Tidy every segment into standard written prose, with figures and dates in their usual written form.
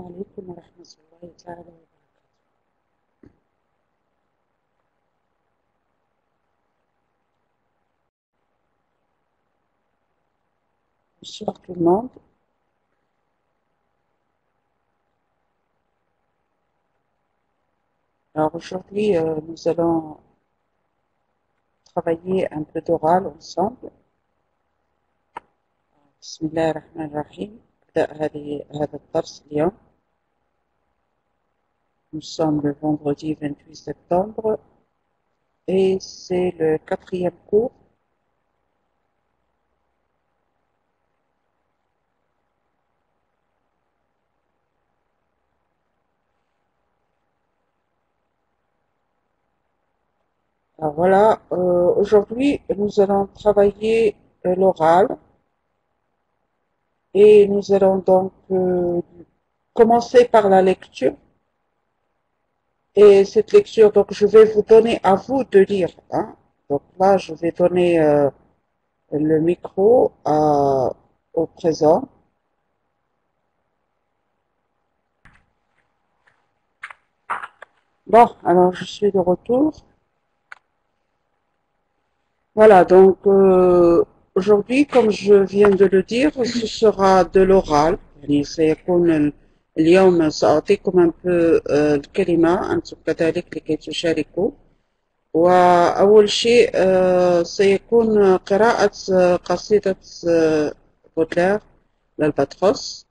عليكم ورحمة الله تعالى وبركاته. Bonsoir tout le monde. Alors aujourd'hui, nous allons travailler un peu d'oral ensemble. بسم الله الرحمن الرحيم. نبدأ هذا الدرس اليوم. Nous sommes le vendredi 28 septembre et c'est le 4e cours. Alors voilà, aujourd'hui nous allons travailler l'oral et nous allons donc commencer par la lecture. Et cette lecture, donc je vais vous donner à vous de lire. Hein. Donc là, je vais donner le micro au présent. Bon, alors je suis de retour. Voilà, donc aujourd'hui, comme je viens de le dire, ce sera de l'oral. يعني سيكون اليوم سأعطيكم un peu الكلمة أنتم كذلك لكي تشاركوا. وأول شيء سيكون قراءة قصيدة بودلير للباتروس،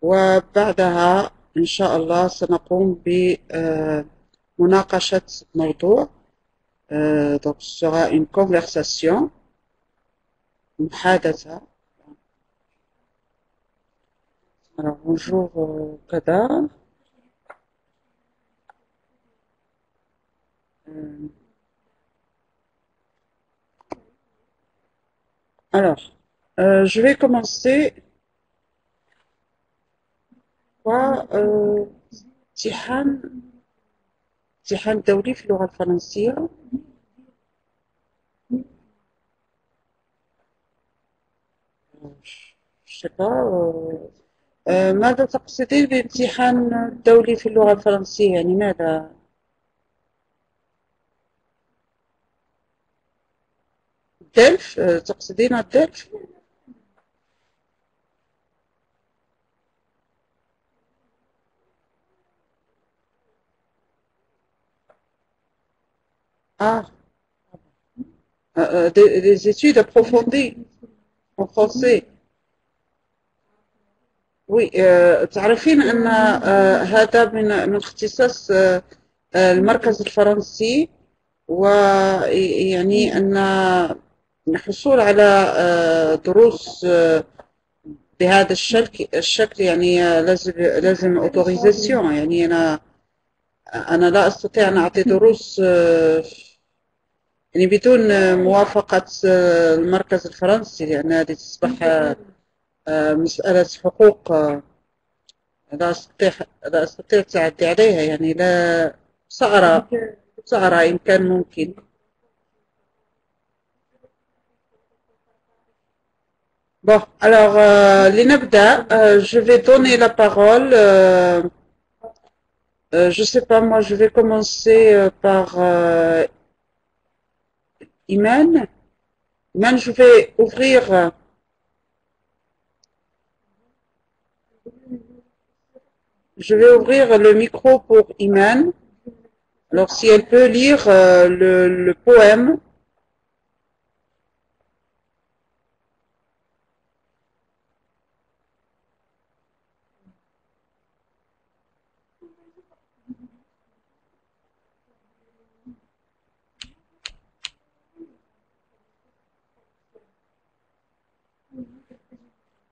وبعدها إن شاء الله سنقوم بمناقشة موضوع. Donc ce sera une conversation, محادثة. Alors bonjour Kada. Alors, je vais commencer par امتحان دولي في اللغة الفرنسية. Je sais pas. ماذا تقصدين بامتحان دولي في اللغة الفرنسية؟ يعني ماذا؟ الدلف؟ تقصدين الدلف؟ Ah, des études approfondies en français. Oui, تعرفين أن هذا من اختصاص المركز الفرنسي، ويعني أن الحصول على دروس بهذا الشكل يعني لازم autorisation. يعني أنا لا أستطيع أن أعطي دروس يعني بدون موافقة المركز الفرنسي، لأن هذه تصبح مسألة حقوق لا أستطيع التعدي عليها. يعني لا سأرى إن كان ممكن. Bon, alors لنبدأ. Je vais donner la parole. Je sais pas, moi je vais commencer par Iman. Iman, je vais ouvrir le micro pour Iman. Alors si elle peut lire le poème.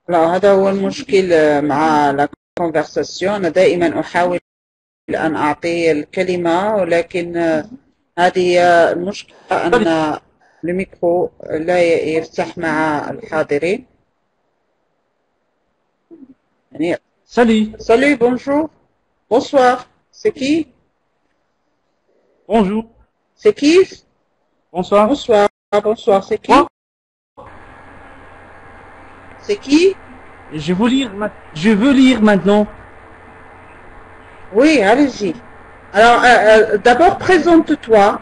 هذا هو المشكل مع la conversation. أنا دائما أحاول أن أعطي الكلمة، ولكن هذه هي المشكلة، أن الميكرو لا يفتح مع الحاضرين. يعني Salut, bonjour, bonsoir. C'est qui? Bonjour. C'est qui? Bonsoir. Bonsoir, c'est qui? C'est qui? Je veux lire maintenant. Oui, allez-y. Alors, d'abord, présente-toi.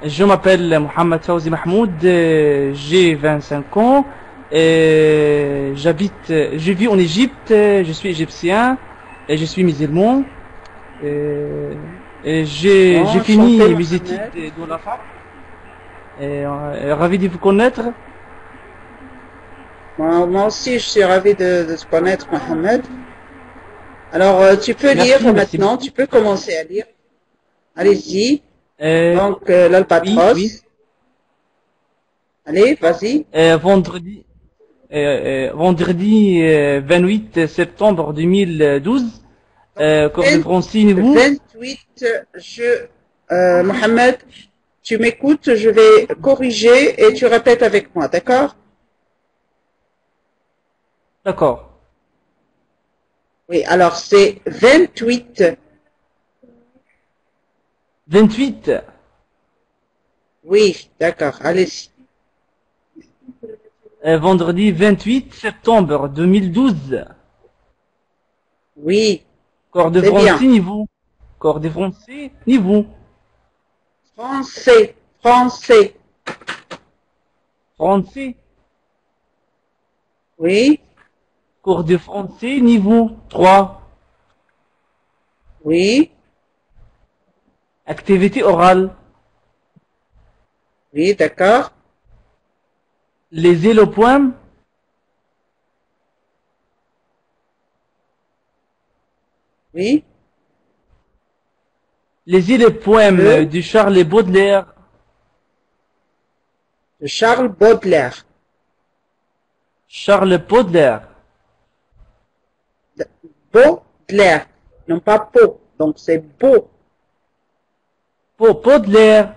Je m'appelle Mohamed Fawzi Mahmoud, j'ai 25 ans, je vis en Égypte, je suis égyptien, et je suis musulman, et j'ai Enchanté, fini mes études Mohamed. dans la fac, ravi de vous connaître. Moi aussi, je suis ravi de te connaître, Mohamed. Alors, tu peux lire Merci maintenant, beaucoup. tu peux commencer à lire. Allez-y. Euh, Donc, oui, l'albatros. Allez, vas-y. vendredi, vendredi 28 septembre 2012, cours de 20 français niveau. 28, Mohamed, tu m'écoutes, je vais corriger et tu répètes avec moi, d'accord? D'accord. Oui, alors c'est 28. 28. Oui, d'accord, allez-y. Vendredi 28 septembre 2012. Oui, Corps de c'est bien. français niveau. Corps de français niveau. Français, français. Français. Oui, Cours de français niveau 3. oui, Activité orale. oui, d'accord. Les élopoèmes. Oui, Les élopoèmes de, de Charles Baudelaire. de Charles Baudelaire. Charles Baudelaire. Baudelaire, non pas Pau, donc c'est Beau. Baudelaire.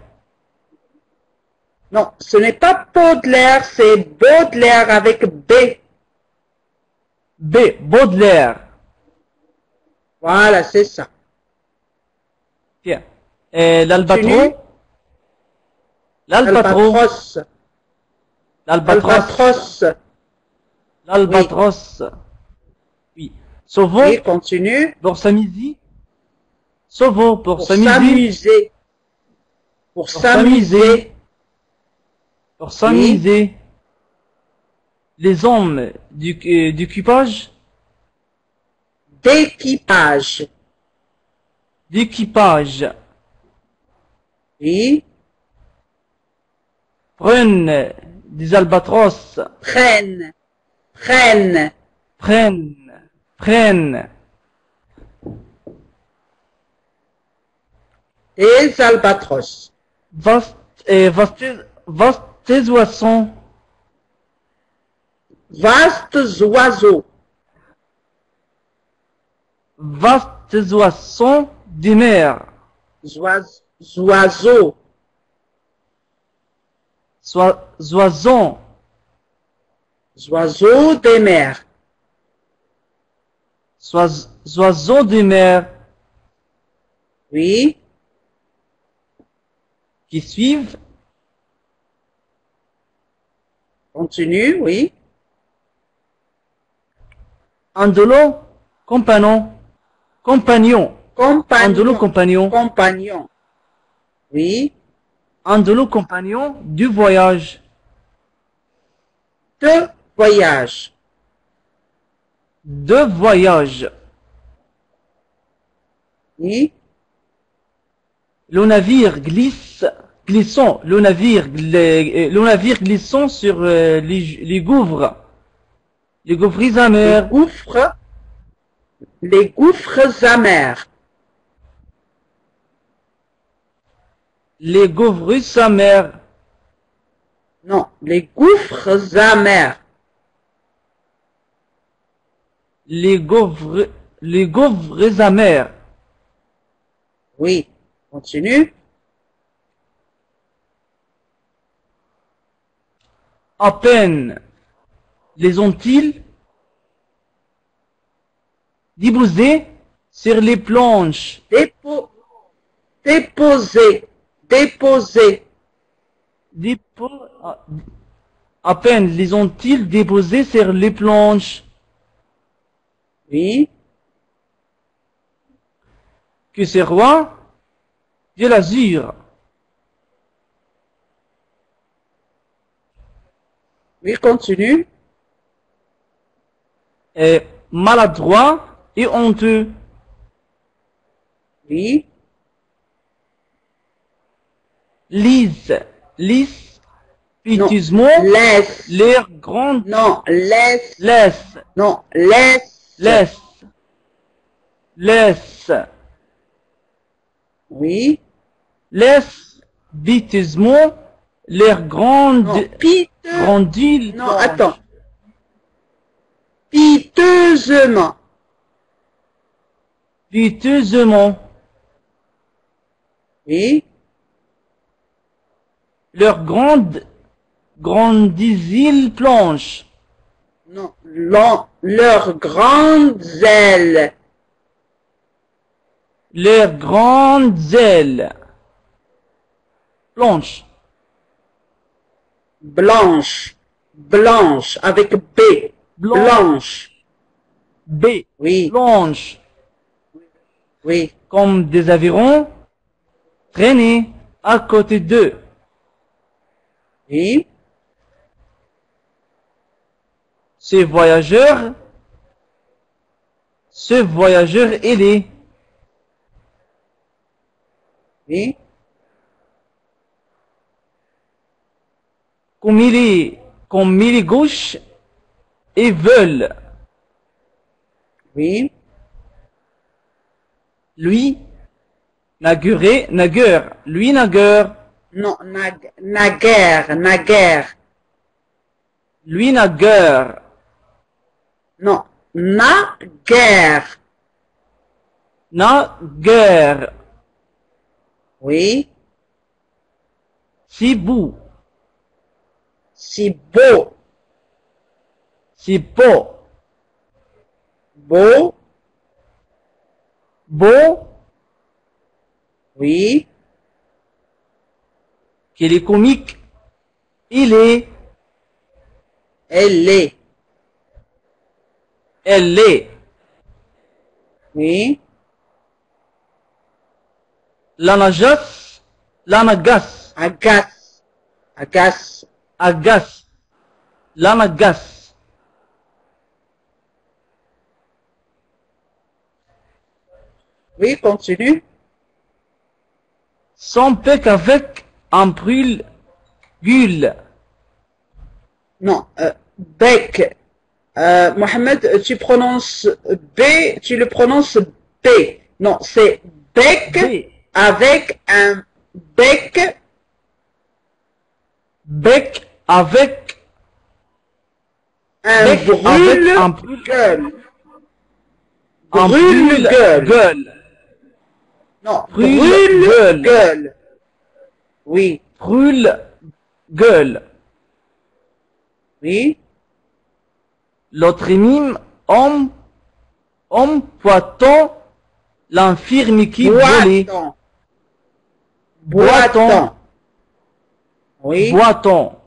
Non, ce n'est pas Baudelaire, c'est Baudelaire avec B. B. Baudelaire. Voilà, c'est ça. Tiens. Continue. L'albatros. L'albatros. Albatros. L'albatros. Albatros. Oui. L'albatros. Oui. Oui, Sauvons continue. pour s'amuser. Sauvons pour Pour s'amuser. s'amuser. Pour Pour s'amuser. s'amuser. Pour Oui. s'amuser. Les hommes d'équipage. D'équipage. D'équipage. Oui. Prennent des albatros. Prennent. Prennent. Prennent. Prennent. Des albatros. Vastes oiseaux. Vastes oiseaux. Vastes oiseaux des mers. Oiseaux. Oiseaux. Oiseaux des mers. Oiseaux des mers. Oui. Qui suivent. Continue, oui. Andolo. Compagnon. Compagnon. Andolo Compagnon. compagnon. Compagnon. Oui. Andolo compagnon du voyage. De voyage. De voyage. Oui. Le navire glissant. Le navire glissant sur les gouffres. Les gouffres amers. Les gouffres amers. Les gouffres amers. Non, les gouffres amers. Les gouffres amers. Oui. Continue. À peine les ont-ils déposés sur les planches. Déposer. Déposer. À peine les ont-ils déposés sur les planches. Oui. que ces rois de l'azur. Oui, continue. Est maladroit et honteux. Oui. Lise, Non. piteusement, Laisse. l'air grande, Non, laisse. laisse, Non, laisse. laisse, laisse, Oui. laisse, piteusement, l'air grande, Non, piteux. grandit, Non, attends. Piteusement. piteusement, Oui. leur grandissent planche, Non, leurs grandes ailes. leurs grandes ailes, planche, Blanche. Blanche, avec B. Blanche. B, Oui, planche, oui. comme des avirons traînés à côté d'eux. Oui. Ce voyageur ailé, Oui. comme il est gauche et veulent. Oui. Lui, nagueur, lui nagueur, Non, naguère, naguère. lui nagueur, Non, naguère. nagueur, Oui. si beau, Si beau. si beau, Beau. beau, Oui. qu'il est comique, il est, Elle est. elle est, Oui. la nagasse, Agace. Agace. agace, la nagasse, Oui, continue. son bec avec un brûle, gueule, Non, bec. Mohamed, tu prononces B, tu le prononces B. Non, c'est bec B, avec un bec. bec avec, Un bec avec un brûle, brûle-gueule. un Brûle-gueule. brûle-gueule, Non, brûle-gueule, brûle-gueule. Oui, brûle-gueule. oui. L'autre mime, homme poitant, l'infirme qui volait, Boiton. boitant, Boiton. Oui, boitant,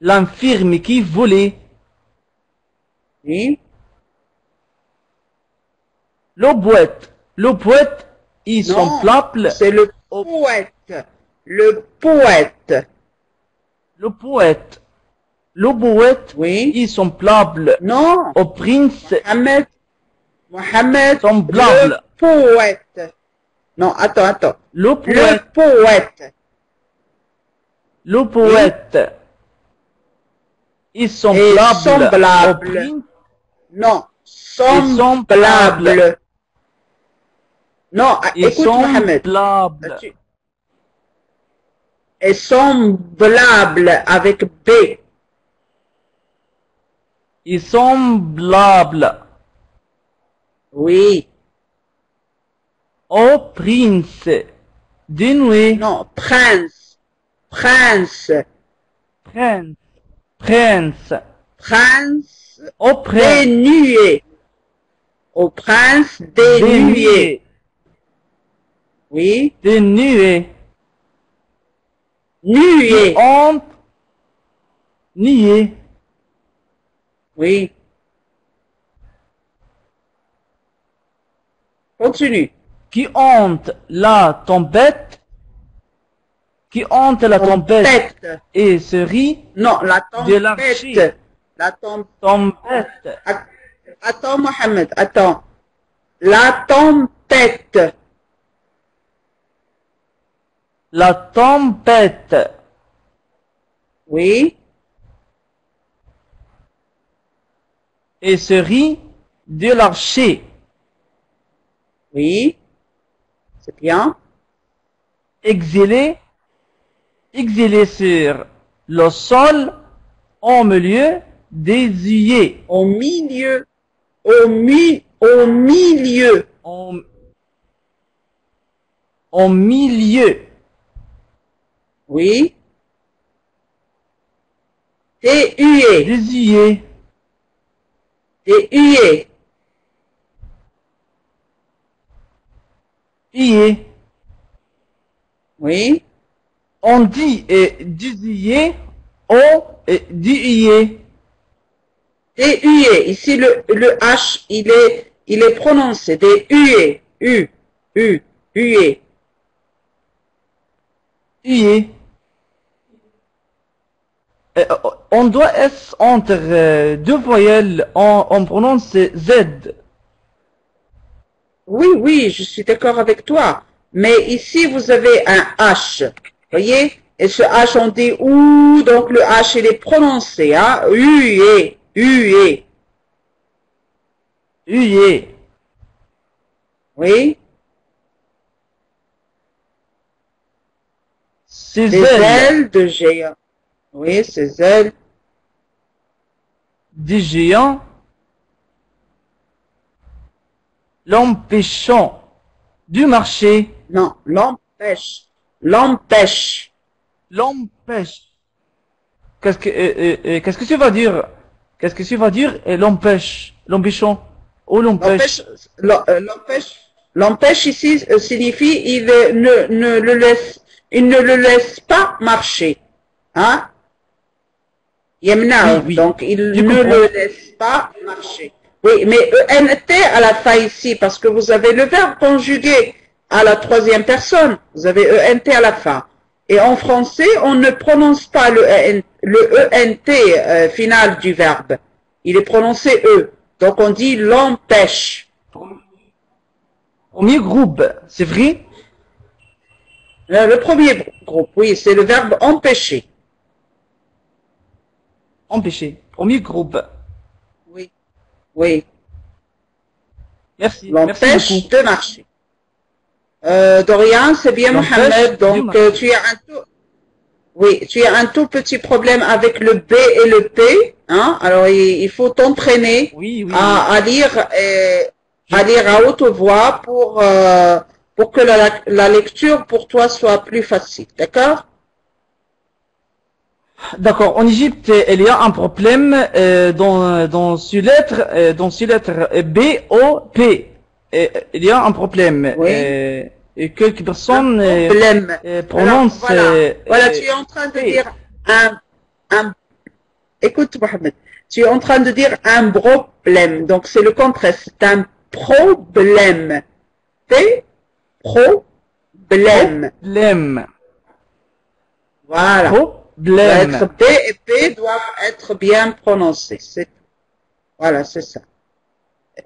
l'infirme qui volait, oui. le poète, ils sont Non, plables, c'est le poète. Le poète. le poète, le poète, Oui. ils sont plables, Non, au prince, Mohamed, semblable, le poète. Non, attends. le Le poète, poète. le poète, ils sont Et plables, au semblable. prince, Non, semblable. semblable. Non, ils écoute sont Mohamed. plables, Et semblable avec B. ils semblables Oui. au prince, dénoué, Non, prince. Prince. prince, prince, Prince au prince, dénué. Au prince dénué. Oui. dénué, Nué. honte, nié, Oui. Continue. qui hante la tempête, qui hante la tempête Tempête. et se rit Non, la de l'archer. tempête. La tempête. Tempête. Attends, Mohamed, attends. La tempête. La tempête Oui, et se rit de l'archer. oui, c'est bien. Exilé sur le sol au milieu des œillets. Au milieu, au milieu. Au milieu. Oui. Des huées, Des œillets. des huées. Œillets. Oui. On dit des œillets au des œillets. Des huées. Ici, le H, il est prononcé. Des huées. Huées. Œillets. On doit être entre deux voyelles, on prononce Z. Oui, oui, je suis d'accord avec toi. Mais ici, vous avez un H. Voyez? Et ce H, on dit OU, donc le H, il est prononcé, hein? Huée, huée. Œillets. Oui? Ses Des ailes. ailes de géant. Oui, ces ailes. Des géants l'empêchant du marché. Non, l'empêche. L'empêche. L'empêche. Qu'est-ce que tu vas dire? Qu'est-ce que tu vas dire et l'empêche? L'empêchant. Ou l'empêche. L'empêche ici signifie il ne le laisse pas marcher. Hein? Yemna, Oui. donc il Je ne comprends. le laisse pas marcher. Oui, mais ENT à la fin ici, parce que vous avez le verbe conjugué à la troisième personne. Vous avez ENT à la fin. Et en français, on ne prononce pas le ENT final du verbe. Il est prononcé E. Donc on dit l'empêche. Premier groupe, c'est vrai? Le premier groupe, oui, c'est le verbe empêcher. Empêcher. Premier groupe. Oui. Oui. Merci. Merci L'empêche beaucoup. de marcher. Dorian, c'est bien L'empêche Mohamed. du Donc marché. tu as un tout petit problème avec le B et le P. Hein? Alors il faut t'entraîner Oui. à lire Je- à lire à haute voix pour que la lecture pour toi soit plus facile. D'accord? D'accord. En Égypte, il y a un problème dans ces lettres B, O, P. Il y a un problème. Oui. Et quelques personnes Un problème. prononcent. Voilà, tu es en train de P. dire un. Écoute, Mohamed, tu es en train de dire un problème. Donc, c'est le contraire. C'est un problème. C'est problème. Problème. Voilà. Problème. Être B et P doivent être bien prononcés. Voilà, c'est ça.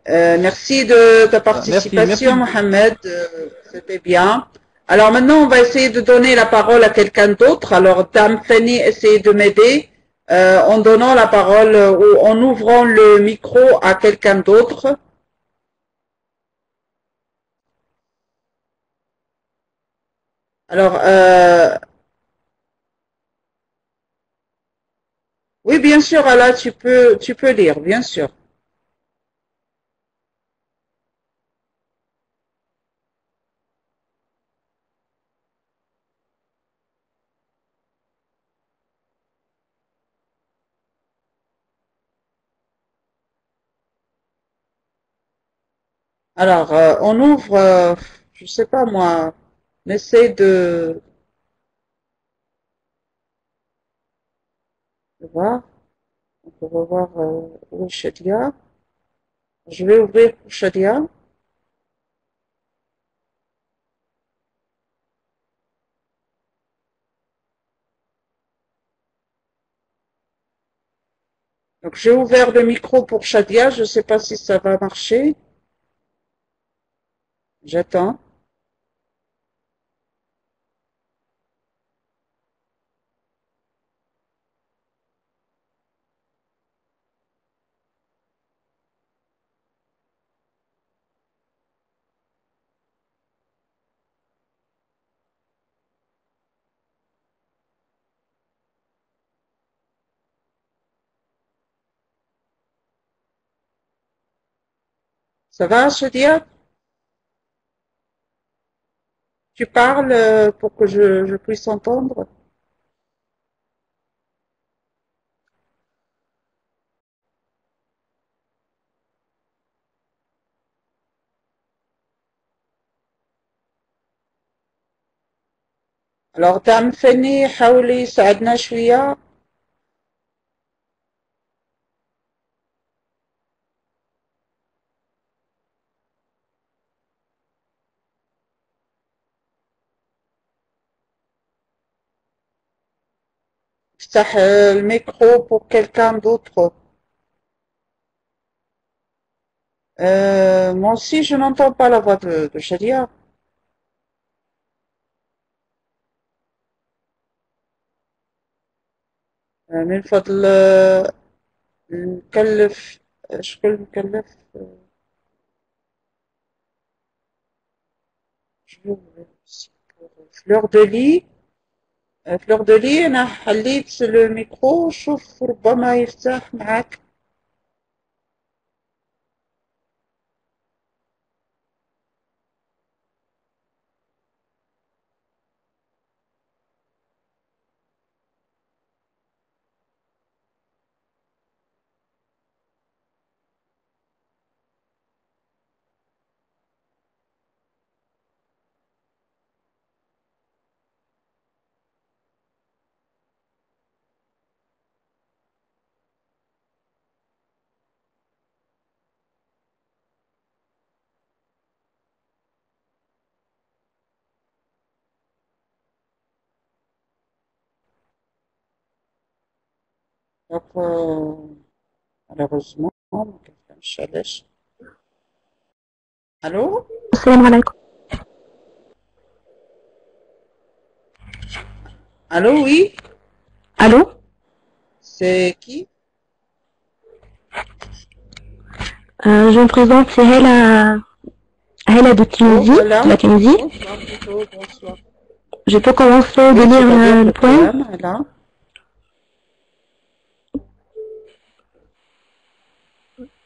Merci de ta participation, Merci. Mohamed. C'était bien. Alors maintenant, on va essayer de donner la parole à quelqu'un d'autre. Alors, Dame Fanny, essayez de m'aider en donnant la parole ou en ouvrant le micro à quelqu'un d'autre. Alors, oui, bien sûr, Allah, tu peux lire, bien sûr. Alors, on ouvre, je sais pas moi, on essaie de voir. On peut revoir où est Shadia. Je vais ouvrir pour Shadia. Donc, j'ai ouvert le micro pour Shadia. Je ne sais pas si ça va marcher. J'attends. Ça va, Shadia? Tu parles pour que je puisse entendre? Alors, Dame Fanny, حاولي ساعدنا شوية. افتح الميكرو pour quelqu'un d'autre. Moi aussi, je n'entends pas la voix de Shadia. من فضل نكلف شكون مكلف فلور دو لي فلور دو لي انا حليت الميكرو شوف ربما يفتح معك donc malheureusement ما كنفهمش علاش الو السلام عليكم. الو oui Allô? c'est qui Je me présente, c'est Hela de Tunisie, voilà. de la Tunisie. Bonsoir plutôt, bonsoir. Je peux commencer de Oui, lire c'est-à-dire le poème? là.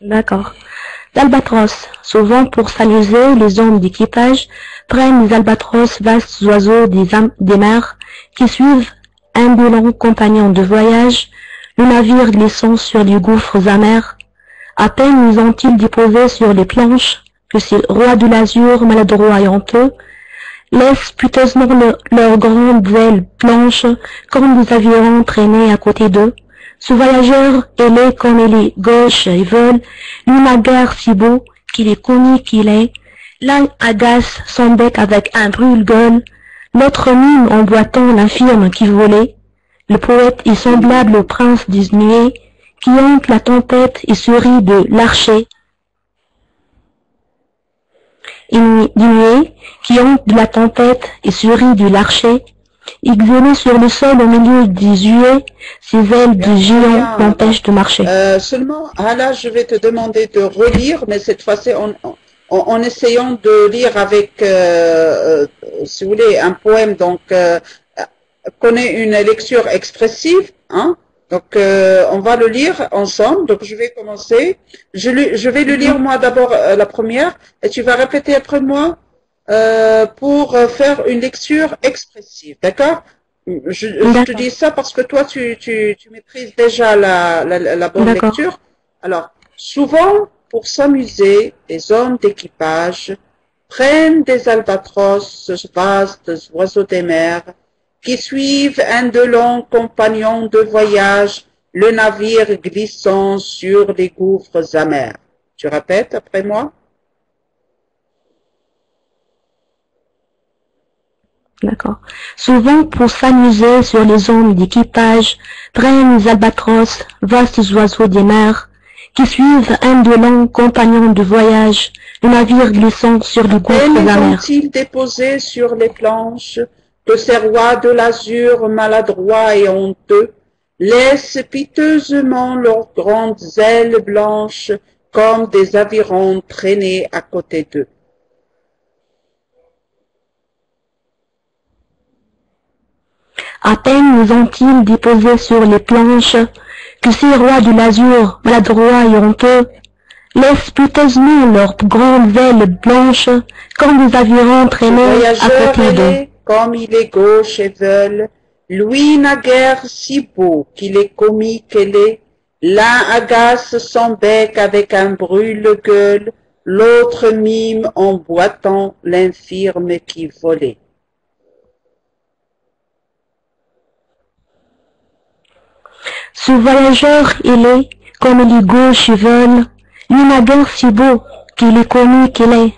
D'accord. L'albatros. Souvent, pour s'amuser, les hommes d'équipage prennent les albatros, vastes oiseaux des mers, qui suivent indolents compagnons de voyage, le navire glissant sur les gouffres amers. À peine les ont-ils déposés sur les planches, que ces rois de l'azur maladroits et honteux laissent piteusement leurs grandes ailes blanches comme des avirons traînés à côté d'eux. Ce voyageur ailé comme il est gauche et vole, lui naguère si beau qu'il est connu qu'il est. L'un agace son bec avec un brûle-gueule, l'autre mime en boitant l'infirme qui volait. Le poète est semblable au prince des nuées, qui hante la tempête et se rit de l'archer. Qui hante de la tempête et se rit de l'archer. Exilé sur le sol au milieu des huées, ses ailes de géant l'empêchent de marcher. Seulement, là, je vais te demander de relire, mais cette fois-ci en essayant de lire avec, si vous voulez, un poème, donc, connaît une lecture expressive, hein. Donc, on va le lire ensemble. Donc, je vais commencer. Je vais le lire moi d'abord la première, et tu vas répéter après moi pour faire une lecture expressive, d'accord? Je te dis ça parce que toi, tu maîtrises déjà la bonne lecture. Alors, souvent, pour s'amuser, les hommes d'équipage prennent des albatros, vastes oiseaux des mers, qui suivent indolents compagnons de voyage, le navire glissant sur les gouffres amers. Tu répètes après moi? D'accord. Souvent, pour s'amuser sur les ondes d'équipage, prennent les albatros, vastes oiseaux des mers, qui suivent indolents compagnons de voyage, le navire glissant sur le gouffre de Peine la mer. ont-ils déposé sur les planches que ces rois de l'azur maladroits et honteux laissent piteusement leurs grandes ailes blanches comme des avirons traîner à côté d'eux. À peine les ont-ils déposés sur les planches, que ces rois de l'azur, maladroits et honteux, laissent piteusement leurs grandes ailes blanches, comme des avirons Ce traîner à voyageur côté d'eux. ailé, comme il est gauche et veule, lui naguère si beau qu'il est comique et laid, l'un agace son bec avec un brûle-gueule, l'autre mime en boitant l'infirme qui volait. Ce voyageur ailé, comme il est gauche et veule, lui naguère si beau qu'il est comique et laid.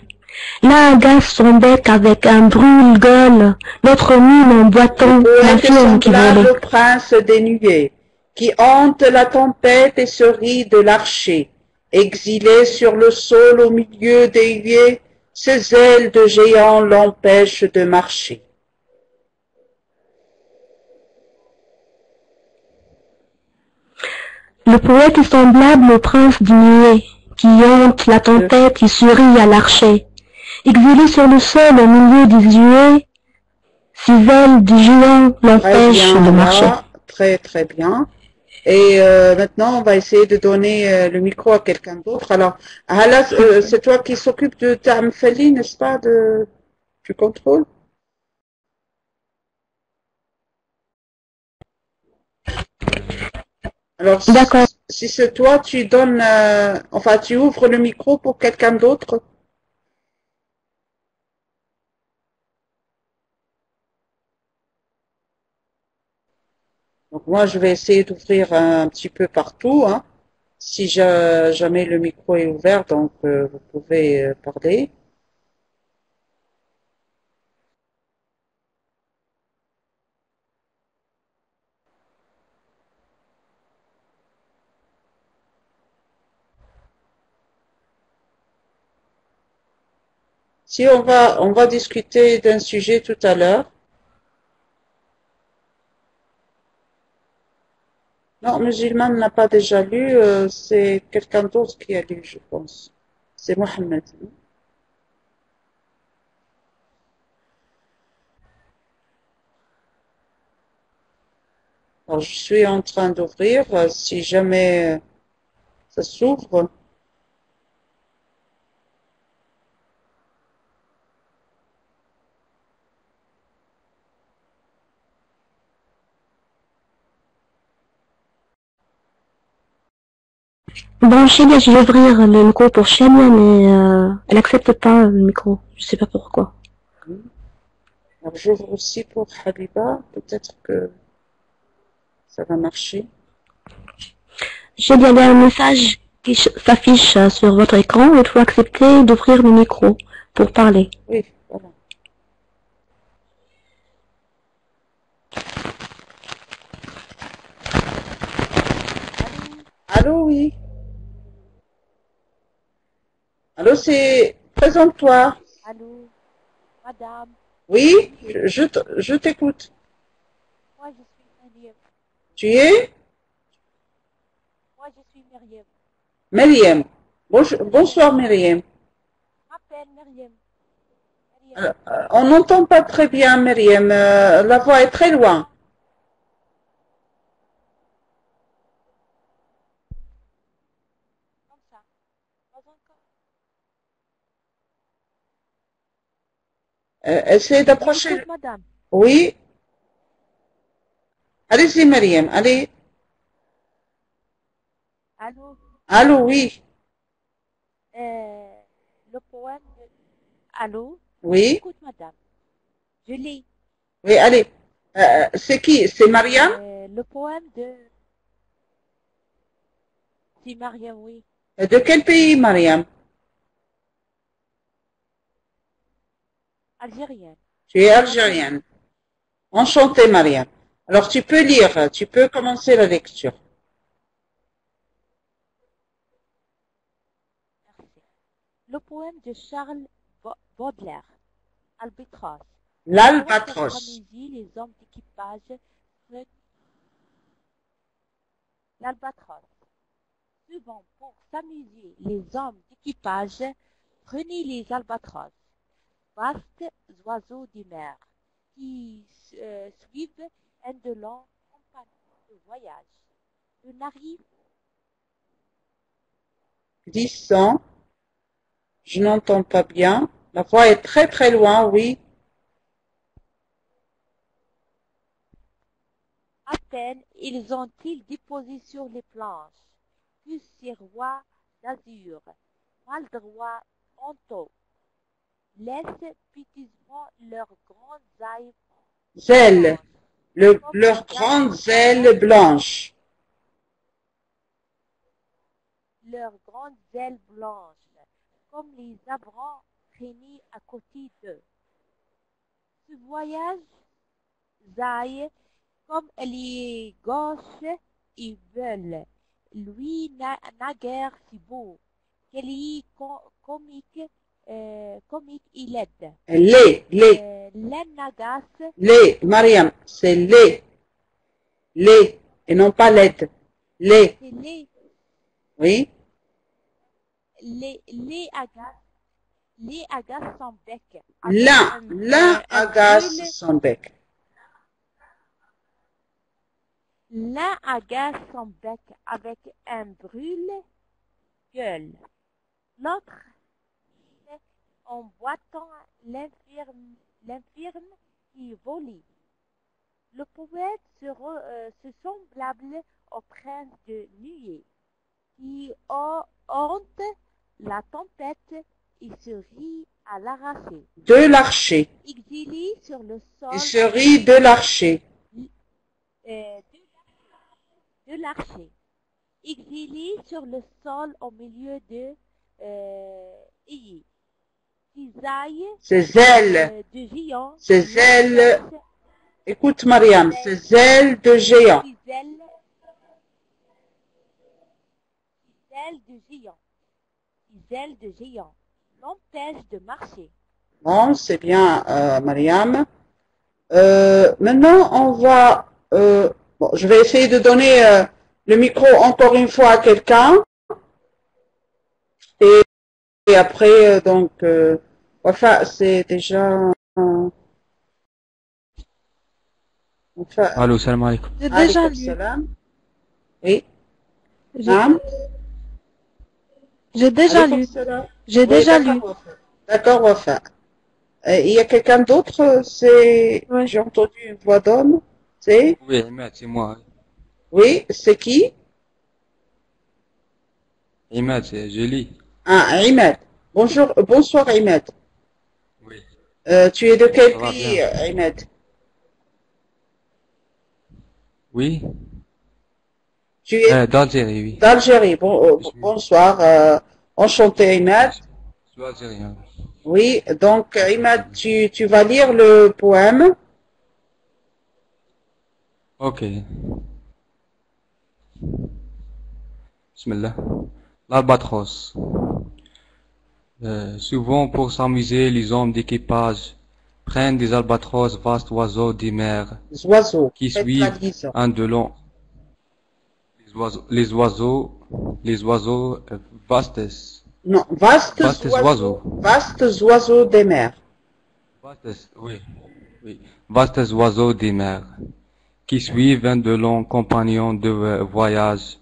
L'un agace son bec avec un brûle-gueule, l'autre mime en boitant Poète l'infirme qui semblable volait. au prince des nuées, qui hante la tempête et se rit de l'archer. Exilé sur le sol au milieu des huées, ses ailes de géant l'empêchent de marcher. Le poète est semblable au prince du nuée, qui hante la tempête et sourit à l'archer. Exilé sur le sol au milieu des huées, ses ailes de géant Très l'empêchent bien, de marcher. là, très très bien. Et maintenant, on va essayer de donner le micro à quelqu'un d'autre. Alors, Hala, c'est toi qui s'occupe de Ta'amfali, n'est-ce pas, du contrôle? Alors, D'accord. si c'est toi, tu donnes, enfin, tu ouvres le micro pour quelqu'un d'autre. Donc, moi, je vais essayer d'ouvrir un petit peu partout, hein. Si jamais le micro est ouvert, donc vous pouvez parler. Si on va discuter d'un sujet tout à l'heure. Non, Musulman n'a pas déjà lu, c'est quelqu'un d'autre qui a lu, je pense. C'est Mohamed. Alors, je suis en train d'ouvrir, si jamais ça s'ouvre. Bon, Chélia, je vais ouvrir le micro pour Chélia, mais elle accepte pas le micro. Je sais pas pourquoi. Alors, j'ouvre aussi pour Habiba, peut-être que ça va marcher. Chélia, il y a un message qui s'affiche sur votre écran. Il faut accepter d'ouvrir le micro pour parler. Oui, voilà. Allô, oui. Allô, c'est... Présente-toi. Allô, madame, Oui, je t'écoute. moi je suis Myriam. Tu es Moi je suis Myriam. Myriam. Bonsoir, Myriam. Je m'appelle Myriam. Myriam, On n'entend pas très bien, Myriam. La voix est très loin. comme ça. Pas encore. Essayez Je d'approcher. m'écoute, madame. Oui. Allez-y, Myriam. Allez. Allô, Allô, oui. le poème de... Allô, Oui. écoute, madame. Je lis. Oui, allez. C'est qui? C'est Mariam? Le poème de... Si, Mariam, oui. De quel pays, Mariam? Algérienne. Tu es algérienne. Enchanté, Mariam. Alors, tu peux lire, tu peux commencer la lecture. Merci. Le poème de Charles Baudelaire, Albatros. Pour L'albatros. s'amuser, les hommes d'équipage l'albatros. Souvent, pour s'amuser, les hommes d'équipage prenaient les albatros, vastes oiseaux des mers, qui suivent indolents compagnons de voyage. Le nari, 10 Je n'entends pas bien. La voix est très très loin, oui. à peine ils ont-ils déposé sur les planches que ces rois d'azur, maladroits en taux, laissent piteusement leurs grandes ailes Ailes. blanches, comme Leurs les grandes abrams- ailes blanches. leurs grandes ailes blanches, comme les abrams traînés à côté d'eux. Ce voyage zaille comme les gauches et veulent, lui naguère si beau, qu'elle y comique, comique il aide. Les, L'anagas, Mariam, c'est les, et non pas l'aide. Les, c'est oui. les agace son bec. L'un agace brûle- son bec. L'un agace son bec avec un brûle-gueule. L'autre, en boitant l'infirme qui volit. Le poète se semblable au prince de nuée, qui hante la tempête et se rit à l'arraché. De l'archer. Exilé sur le sol Il se rit de l'archer. de l'archer. Exilé sur le sol au milieu de Ayé. Ses ailes. De géant. Ses ailes. Écoute, Mariam, ses ailes de géant. Ses ailes de géant. Ses ailes de géant l'empêchent de marcher. Bon, c'est bien, Mariam. Maintenant, on va... bon, je vais essayer de donner le micro encore une fois à quelqu'un. Et après, donc... Wafa, c'est déjà... Wafa, Allô, salam alaikum. J'ai déjà alaykoum lu. salam. Oui, J'ai Naam. j'ai déjà Alaykoum lu. salam. J'ai Oui, déjà d'accord, lu. Wafa. D'accord, Wafa. Il y a quelqu'un d'autre, c'est... Ouais. J'ai entendu une voix d'homme. C'est... Oui, Imad, c'est moi. Oui, c'est qui? Imad, je lis. Ah, Imad. Bonjour, bonsoir, Imad. Oui. Tu es de quel Ça va pays, bien. Imad? Oui. Tu es D'Algérie, oui. d'Algérie. Bon, Je suis- bonsoir. Enchanté, Imad. Je suis algérien. Oui, donc, Imad, tu vas lire le poème. Ok. Bismillah. L'albatros. Souvent pour s'amuser, les hommes d'équipage prennent des albatros, vastes oiseaux des mers, Les oiseaux. qui Faites la suivent liaison. indolents. Les oiseaux vastes. Non, vastes Vastes oiseaux. oiseaux. Vastes oiseaux des mers. Vastes, oui, oui. Vastes oiseaux des mers, qui suivent un de longs compagnons de voyage,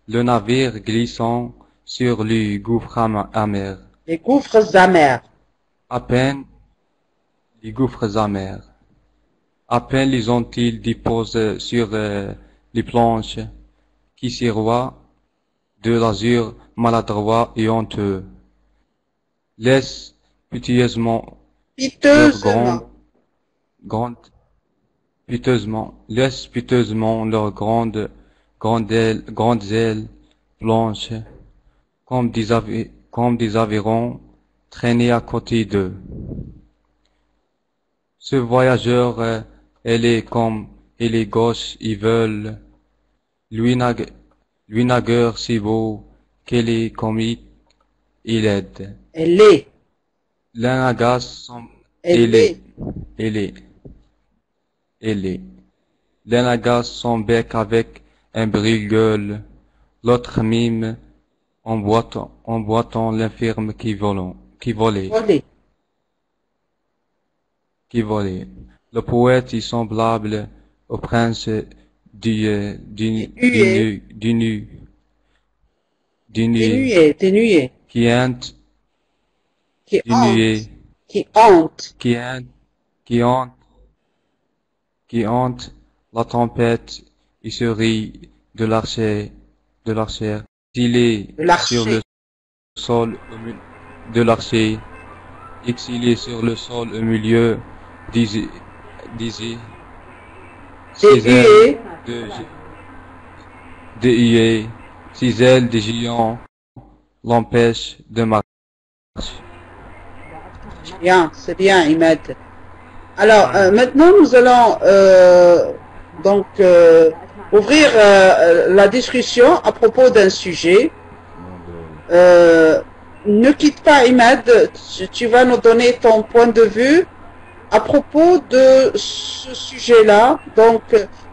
le navire glissant sur les gouffres amers. Les gouffres amers. À peine les gouffres amers. À peine les ont-ils déposés sur les planches, qui s'éroient de l'azur maladroit et honteux. Laissent piteusement leur Piteusement. laissent piteusement leurs grandes ailes blanches, comme des avirons traînés à côté d'eux. Ce voyageur Elle est comme il est gauche, ils veulent. Lui nagueur si beau, qu'elle est comique, il aide. Elle est. L'un agace son, Elle est. elle est, elle est. L'un agace son bec avec un brille-gueule, l'autre mime en boitant l'infirme qui volait. Volée. Le poète est semblable au prince du nu, Dénué. qui hante, Qui du nuet, hante. Qui hante. qui hante la tempête, il se rit de l'archer, s'il est De l'archer. sur le sol de l'archer, exilé sur le sol au milieu, disait, ses ailes de huée, ses ailes de géant l'empêchent de marcher. Bien, c'est bien, Imad. Alors, maintenant, nous allons donc ouvrir la discussion à propos d'un sujet. Ne quitte pas, Imad, tu vas nous donner ton point de vue à propos de ce sujet-là. Donc,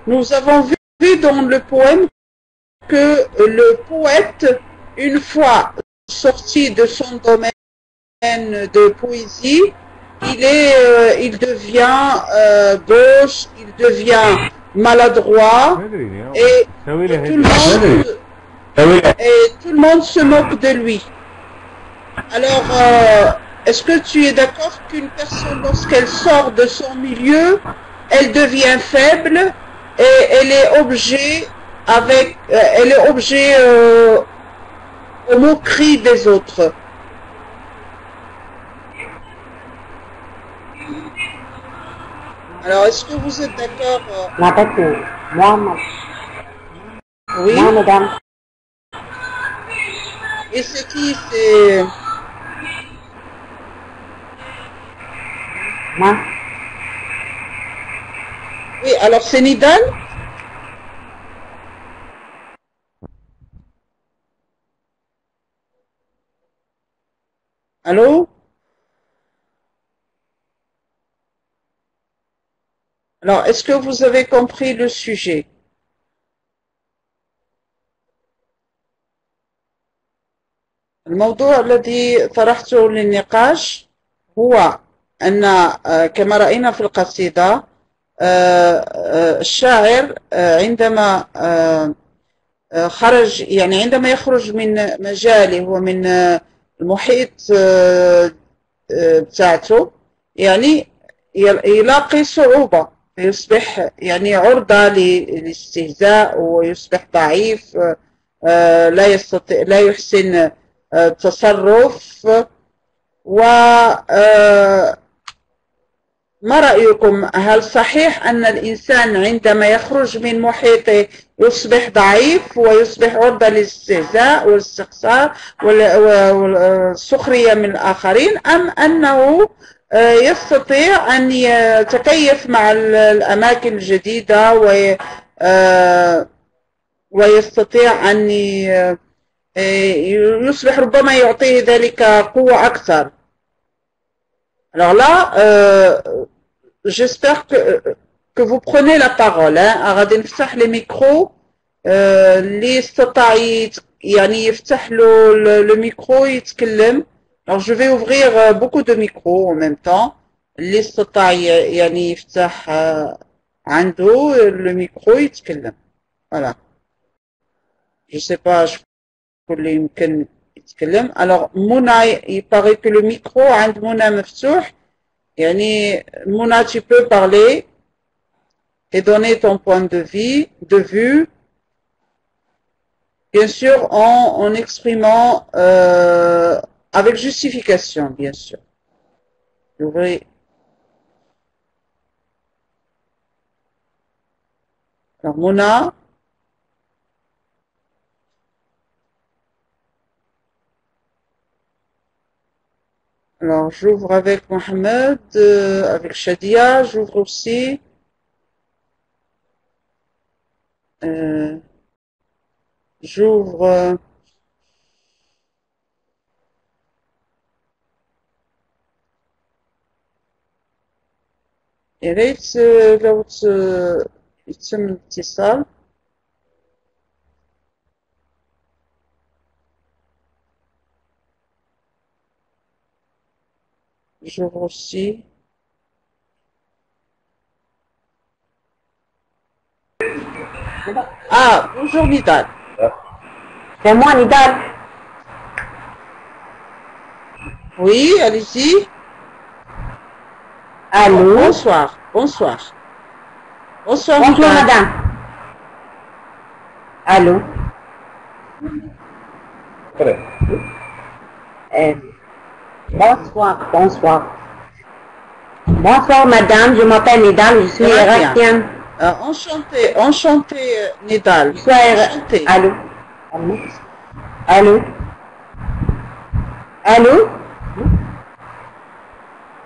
nous avons vu dans le poème que le poète, une fois sorti de son domaine de poésie, il devient gauche, il devient maladroit et tout le monde se moque de lui. Alors, est-ce que tu es d'accord qu'une personne, lorsqu'elle sort de son milieu, elle devient faible et elle est objet aux moqueries des autres? Alors, est-ce que vous êtes d'accord? Oui. Moi, madame. Et c'est qui? C'est... Moi. Oui, alors c'est Nidal? Allô? Alors, est-ce que vous avez compris le sujet? الموضوع الذي طرحته للنقاش هو أن كما رأينا في القصيدة الشاعر عندما عندما يخرج من مجاله ومن المحيط بتاعته يعني يلاقي صعوبة، يصبح يعني عرضة للاستهزاء ويصبح ضعيف، لا يحسن التصرف. وما رأيكم، هل صحيح أن الإنسان عندما يخرج من محيطه يصبح ضعيف ويصبح عرضة للاستهزاء والاستقصاء والسخرية من الآخرين، أم أنه يستطيع أن يتكيف مع الأماكن الجديدة ويستطيع أن يصبح ربما يعطيه ذلك قوة أكثر؟ Alors là, j'espère que vous prenez la parole. غادي نفتح les micros. اللي يستطيع يعني يفتح له le micro يتكلم. Alors je vais ouvrir beaucoup de micros en même temps. اللي يستطيع يعني يفتح عنده le micro يتكلم. Voilà. Je sais pas, اللي يمكن يتكلم. Alors Mouna, il paraît que le micro عند Mouna مفتوح. يعني Mouna, tu peux parler et donner ton point de vue, bien sûr en exprimant avec justification, bien sûr. Ouvrez. Alors Mouna. Alors, j'ouvre avec Mohamed, avec Shadia, j'ouvre aussi. j'ouvre يا ريت لو يتم الاتصال. j'ouvre aussi. Ah, bonjour Nidal. C'est moi, Nidal. Oui, allez-y. Allô? Bonsoir, bonsoir. Bonsoir, Bonjour, Nidal. madame. Allô? Bonsoir, bonsoir. Bonsoir, madame. Je m'appelle Nidal. Je suis Très bien. irakienne. Enchanté, Nidal. Je suis Enchanté. Allô? Allô? Allô?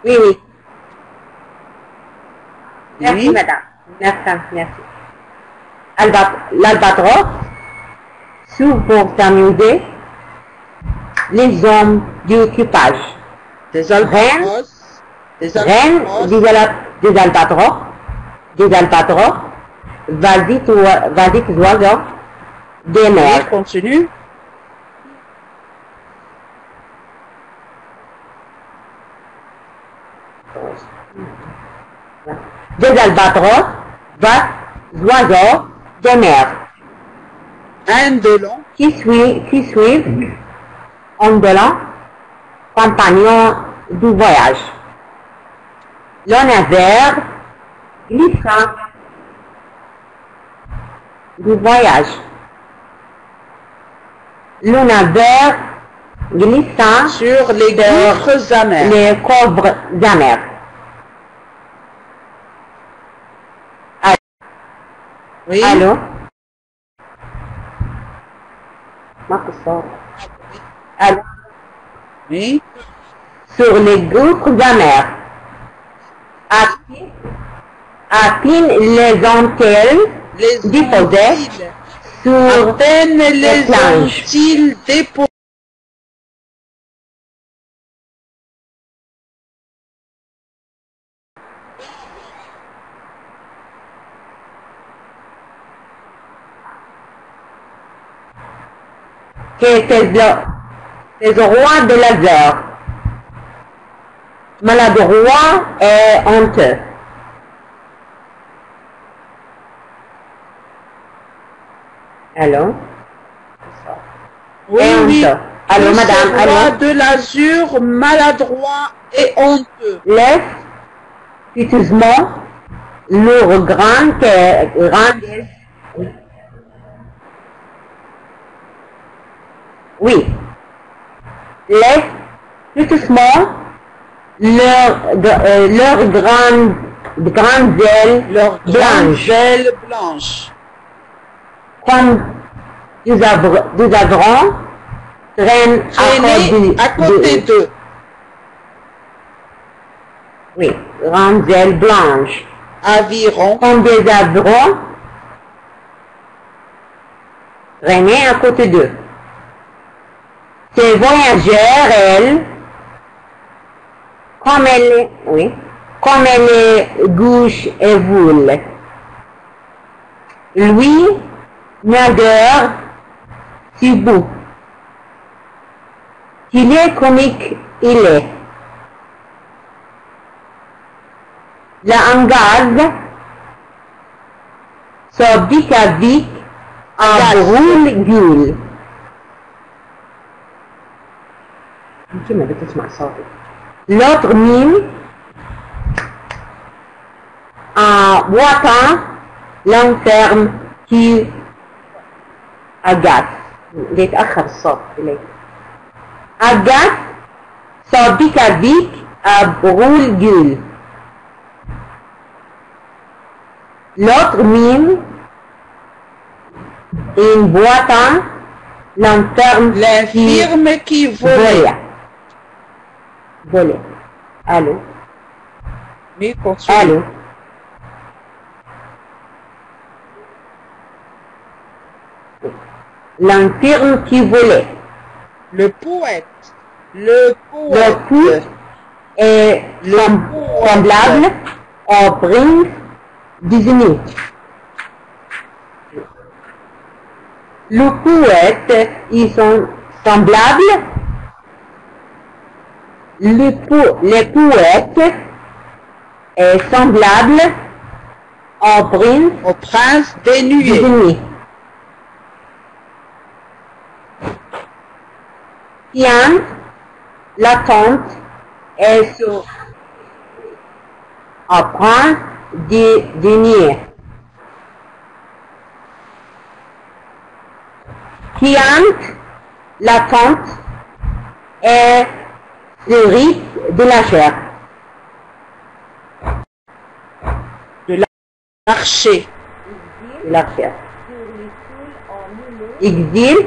Oui, oui. Merci, Oui. madame. Merci. L'albatros s'ouvre pour s'amuser les hommes du équipage. Des albatros. Reine des albatros, vas-y oiseaux des Oui, mers. continue. Des albatros, vas oiseaux des mers. Indolent. Qui suivent indolents, compagnons du voyage. Le navire glissant du voyage. Le navire glissant Sur les gouffres amers. les combres amers. Oui. Allô? Allô? Oui. Sur les gouffres amers. À peine les ont-elles Les déposées ont-ils, sur à peine les planches. ont-ils déposés que c'est le roi de laser. Maladroit et honteux. Allô? Oui, Et oui. honteux. Allô, Que madame, ce roi allô? de l'azur, maladroit et honteux. Laisse piteusement leur grande oui. Laisse piteusement leur grande ailes Leurs grandes blanches. ailes blanches. Comme des avrons traînent Traînées à côté d'eux. Oui, grandes ailes blanches. Aviron. Comme des avrons traînés à côté d'eux. Ces voyageurs, elles, comme elle est gauche et voule. Lui, nageur, si beau. Qu'il est comique, il est. La engage, so bicavic, en brûle-gueule. L'autre mime, en boitant, l'enferme qui agace. يتأخر الصوت إليه. Agace, so bicavic, à brûle-gueule. L'autre mime, en boitant, l'enferme L'infirme qui volait. Volait. Allô? Oui, continue. Allô? L'infirme qui volait. Le poète. Le poète est semblable au prince Disney. Le poète, ils sont semblables. Les poètes est semblable au prince dénué. Disney. Tiens, la tante est sur un prince dénué. Tiens, la tante est le riz de la chair. Marché. De la chair. Exil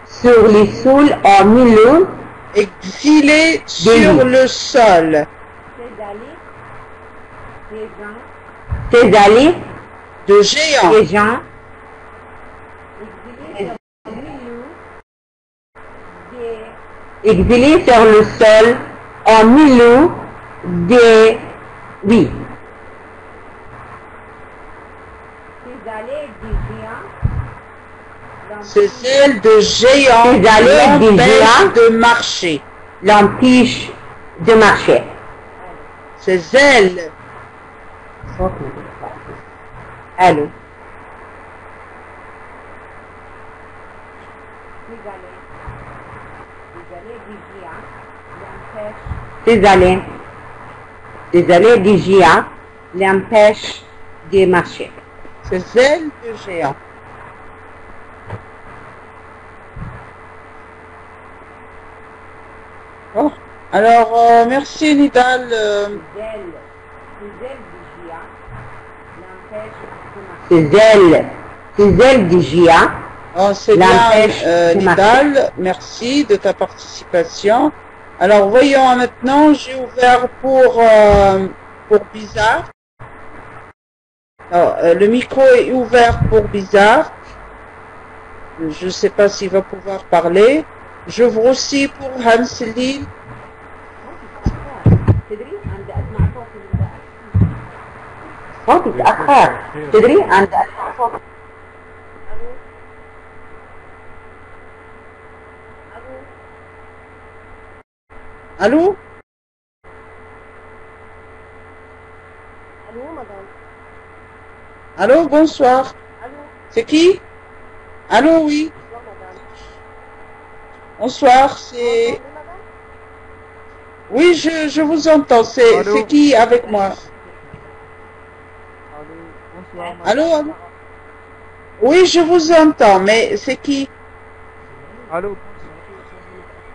sur les saules en milieu. Exilé sur le sol. Ses alliés de géants. Des gens. Exilés sur le sol en milieu des... Oui. Ces ailes de géants Ces ailes de géants de marcher. L'empêche de marcher. Ces ailes. Allô. Ces allées de géants l'empêchent de marcher. Ces ailes de géants. Oh. Alors, merci Nidal. Ces ailes de géants Oh, c'est bien, Nidal. Merci de ta participation. Alors, voyons maintenant, j'ai ouvert pour Bizarre. Alors, le micro est ouvert pour Bizarre. Je ne sais pas s'il va pouvoir parler. J'ouvre aussi pour Hanselil. صوتي تأخر تدري عند Allô? Allô, madame. Allô, bonsoir. Allô. C'est qui? Allô, oui. Bonsoir, madame. Bonsoir, c'est... Bonjour, madame. Oui, je vous entends. C'est qui avec moi? Allô, bonsoir. Allô, allô? Oui, je vous entends, mais c'est qui? Allô,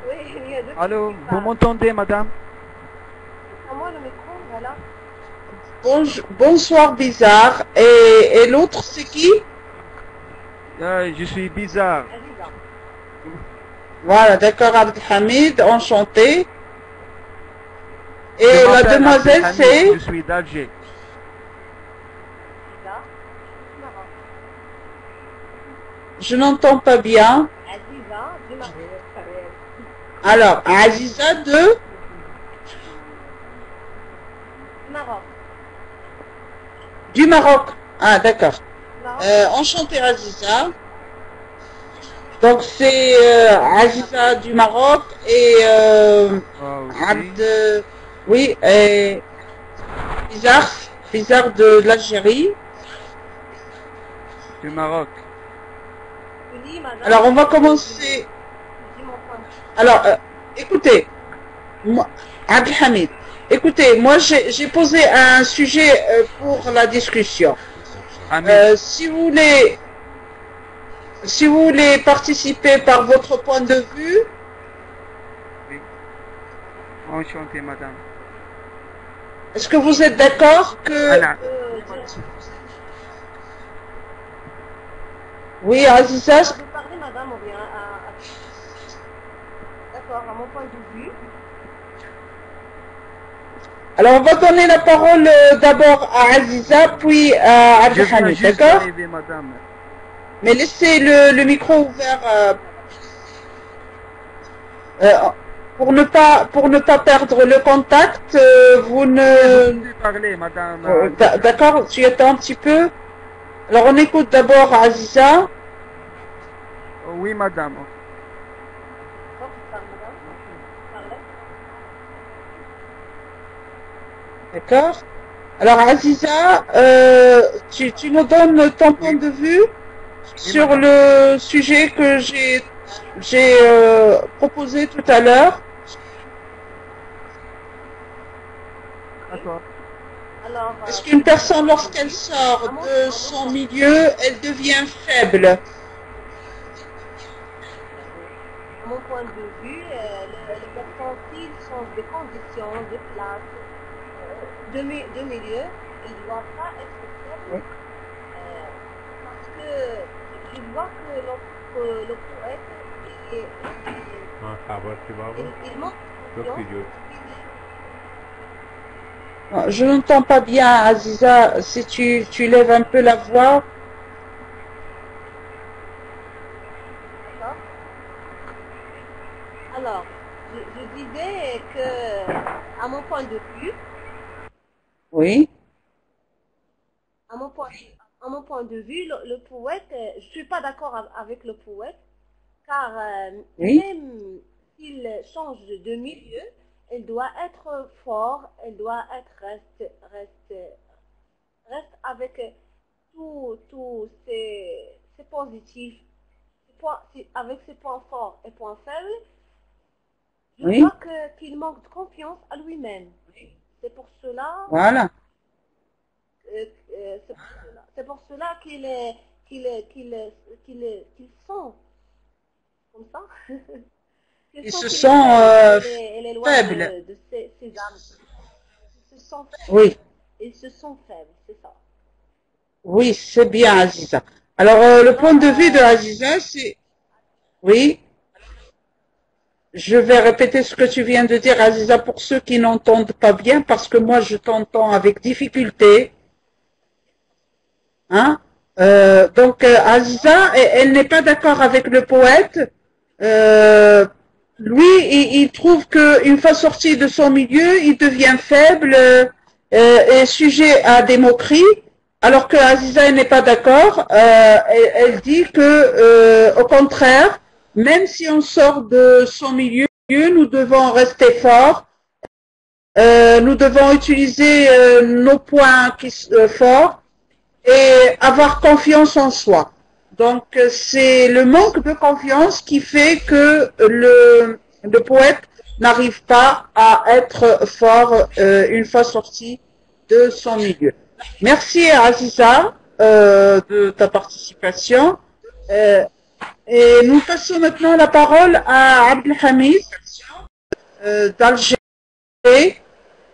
Oui, il y a deux allô, qui vous parlent. m'entendez, madame? C'est à moi le micro, voilà. Bonsoir, Bizarre. Et l'autre, c'est qui? Je suis bizarre. Aziza. Voilà, d'accord, Abdelhamid, enchanté. Et Je la m'appelle demoiselle, Abdelhamid, c'est? Je suis d'Alger. Aziza. Maroc. Je n'entends pas bien. Aziza du Maroc. Alors, Aziza de? Du Maroc. Du Maroc. Ah, d'accord. Maroc. Enchanté, Aziza. Donc, c'est Aziza du Maroc et Abd... Oui, et Bizarre de l'Algérie. Du Maroc. Oui, madame. Alors, on va commencer. Dis mon point. Alors, écoutez, moi, Abdelhamid, écoutez, moi j'ai posé un sujet pour la discussion. Hamid, Si vous voulez participer par votre point de vue, enchanté, madame. est-ce que vous êtes d'accord que... Anna. Oui, Aziza, Vous parlez, madame, ou bien D'accord, à mon point de vue. alors on va donner la parole d'abord à Aziza, puis à Je viens Abdelhamid, juste d'accord? d'arriver, madame. Mais laissez le micro ouvert pour ne pas perdre le contact. Vous ne. Vous pouvez parler, madame. D'accord, tu attends un petit peu. Alors on écoute d'abord Aziza. Oui, madame. D'accord. Alors Aziza, tu nous donnes ton point de vue sur madame. le sujet que j'ai proposé tout à l'heure. D'accord. Alors, Est-ce qu'une personne, lorsqu'elle sort de son milieu, elle devient faible? à mon point de vue, les personnes, s'ils changent de conditions, de place, de milieu, ils ne doivent pas être faibles. Parce que je vois que le poète, il montre confiance. Je n'entends pas bien, Aziza. Si tu lèves un peu la voix. D'accord. Alors, je disais que, à mon point de vue, Oui. à mon point de vue, le poète, je suis pas d'accord avec le poète, car Oui. même s'il change de milieu, elle doit être fort, elle doit être reste avec tous ses positifs, avec ses points forts et points faibles. Je Oui. vois qu'il manque de confiance à lui-même. C'est pour cela. Voilà. C'est pour cela qu'il sent comme ça. Ils se sentent faibles. De ses âmes. Ils se sentent faibles. Oui. Ils se sont faibles, c'est ça. Oui, c'est bien, Aziza. Alors, le point de vue de Aziza, c'est... Oui. Je vais répéter ce que tu viens de dire, Aziza, pour ceux qui n'entendent pas bien, parce que moi, je t'entends avec difficulté. Hein? Donc, Aziza, elle n'est pas d'accord avec le poète. Lui, il trouve qu'une fois sorti de son milieu, il devient faible et sujet à des moqueries, alors que Aziza elle n'est pas d'accord. Elle dit que, au contraire, même si on sort de son milieu, nous devons rester forts. Nous devons utiliser nos points forts et avoir confiance en soi. Donc, c'est le manque de confiance qui fait que le poète n'arrive pas à être fort une fois sorti de son milieu. Merci Aziza de ta participation. Et nous passons maintenant la parole à Abdelhamid d'Alger.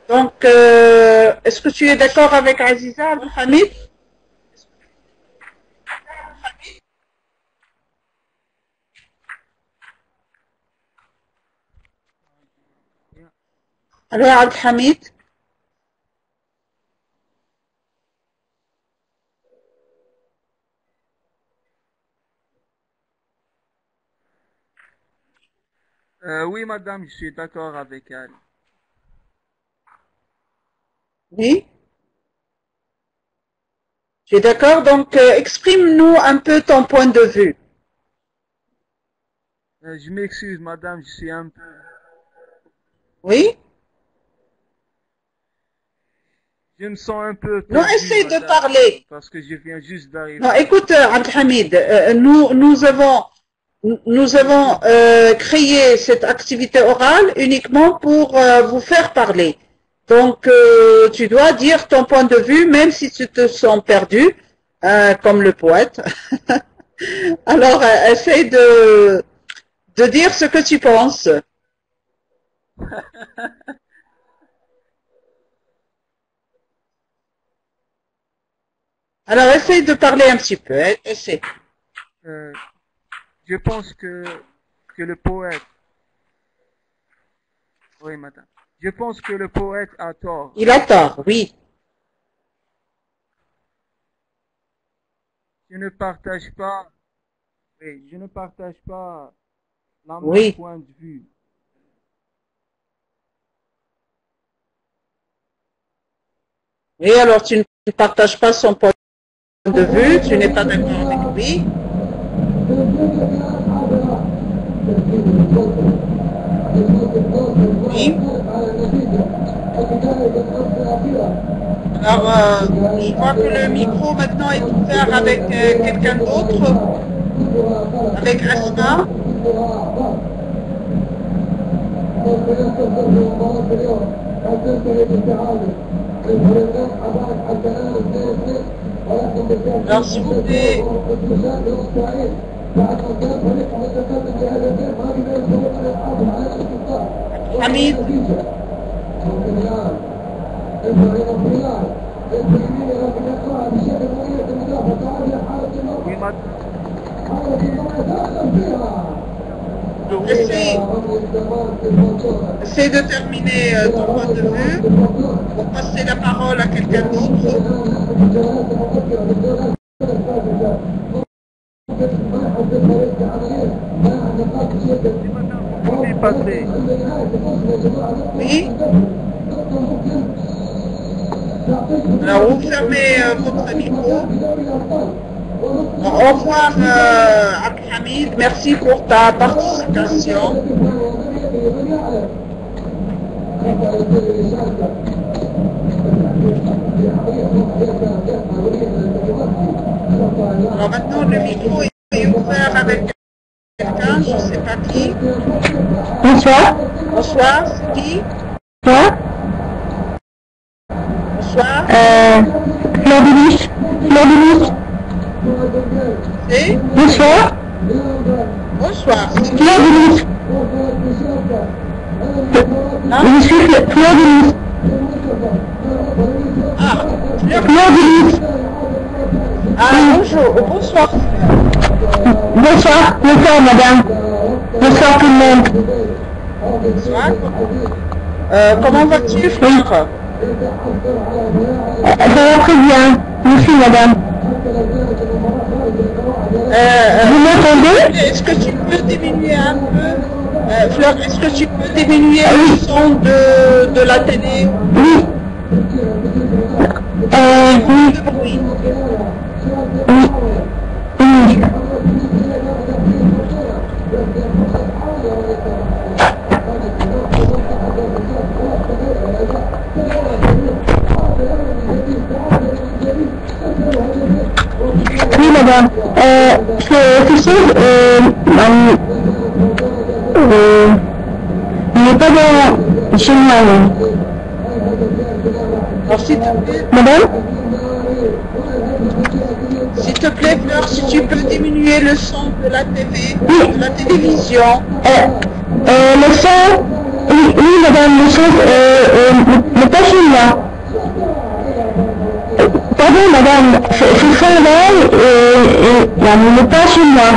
Donc, est-ce que tu es d'accord avec Aziza, Abdelhamid? Alors, Abdelhamid? Oui, madame, je suis d'accord avec elle. Oui. Tu es d'accord? Donc, exprime-nous un peu ton point de vue. Je m'excuse, madame, je suis un peu... Oui? Je me sens un peu Non, perdu, essaie de madame, parler. parce que je viens juste d'arriver. Non, écoute, Abdelhamid, nous avons créé cette activité orale uniquement pour vous faire parler. Donc, tu dois dire ton point de vue, même si tu te sens perdu, comme le poète. Alors, essaie de dire ce que tu penses. Alors, essaye de parler un petit peu. Essaye. Je pense que le poète... Oui, madame. Je pense que le poète a tort. Il a tort, oui. Je ne partage pas Oui, je ne partage pas la même Oui. point de vue. Et alors, tu ne partages pas son point de vue, tu n'es pas d'accord avec lui. Oui. Alors, je vois que le micro maintenant est ouvert avec quelqu'un d'autre, avec Asma. Alors, s'il vous plaît, Hamid. Oui, madame. Essaye de terminer ton point de vue pour passer la parole à quelqu'un d'autre. Vous pouvez passer. Oui. Alors, vous fermez votre micro. Au revoir, Abdelhamid. Merci pour ta participation. Alors maintenant, le micro est ouvert avec quelqu'un, je ne sais pas qui. Bonsoir. Bonsoir, c'est qui? Bonsoir. Bonsoir. Fleur de Lys. Fleur de Lys. C'est? Bonsoir. Bonsoir, c'est qui? Fleur de Lys. Je suis Fleur de Lys. Ah, Fleur de Lys. ah, bonjour, bonsoir. Bonsoir. Bonsoir, madame. Bonsoir tout le monde. Bonsoir. Comment vas-tu, Fleur? Ça va très bien. Merci, madame. Vous m'entendez? Est-ce que tu peux diminuer un peu, Fleur, est-ce que tu peux diminuer le son de la télé? Oui. Oui. Le bruit. Oui. Oui. Oui, madame. C'est sûr, il n'est pas dans chez moi. Alors, s'il te plaît, Madame? Fleur, si tu peux diminuer le son de la TV, de la télévision. Le son, oui, madame, le son n'est pas chez moi. Pardon, madame, ce son-là n'est pas chez moi.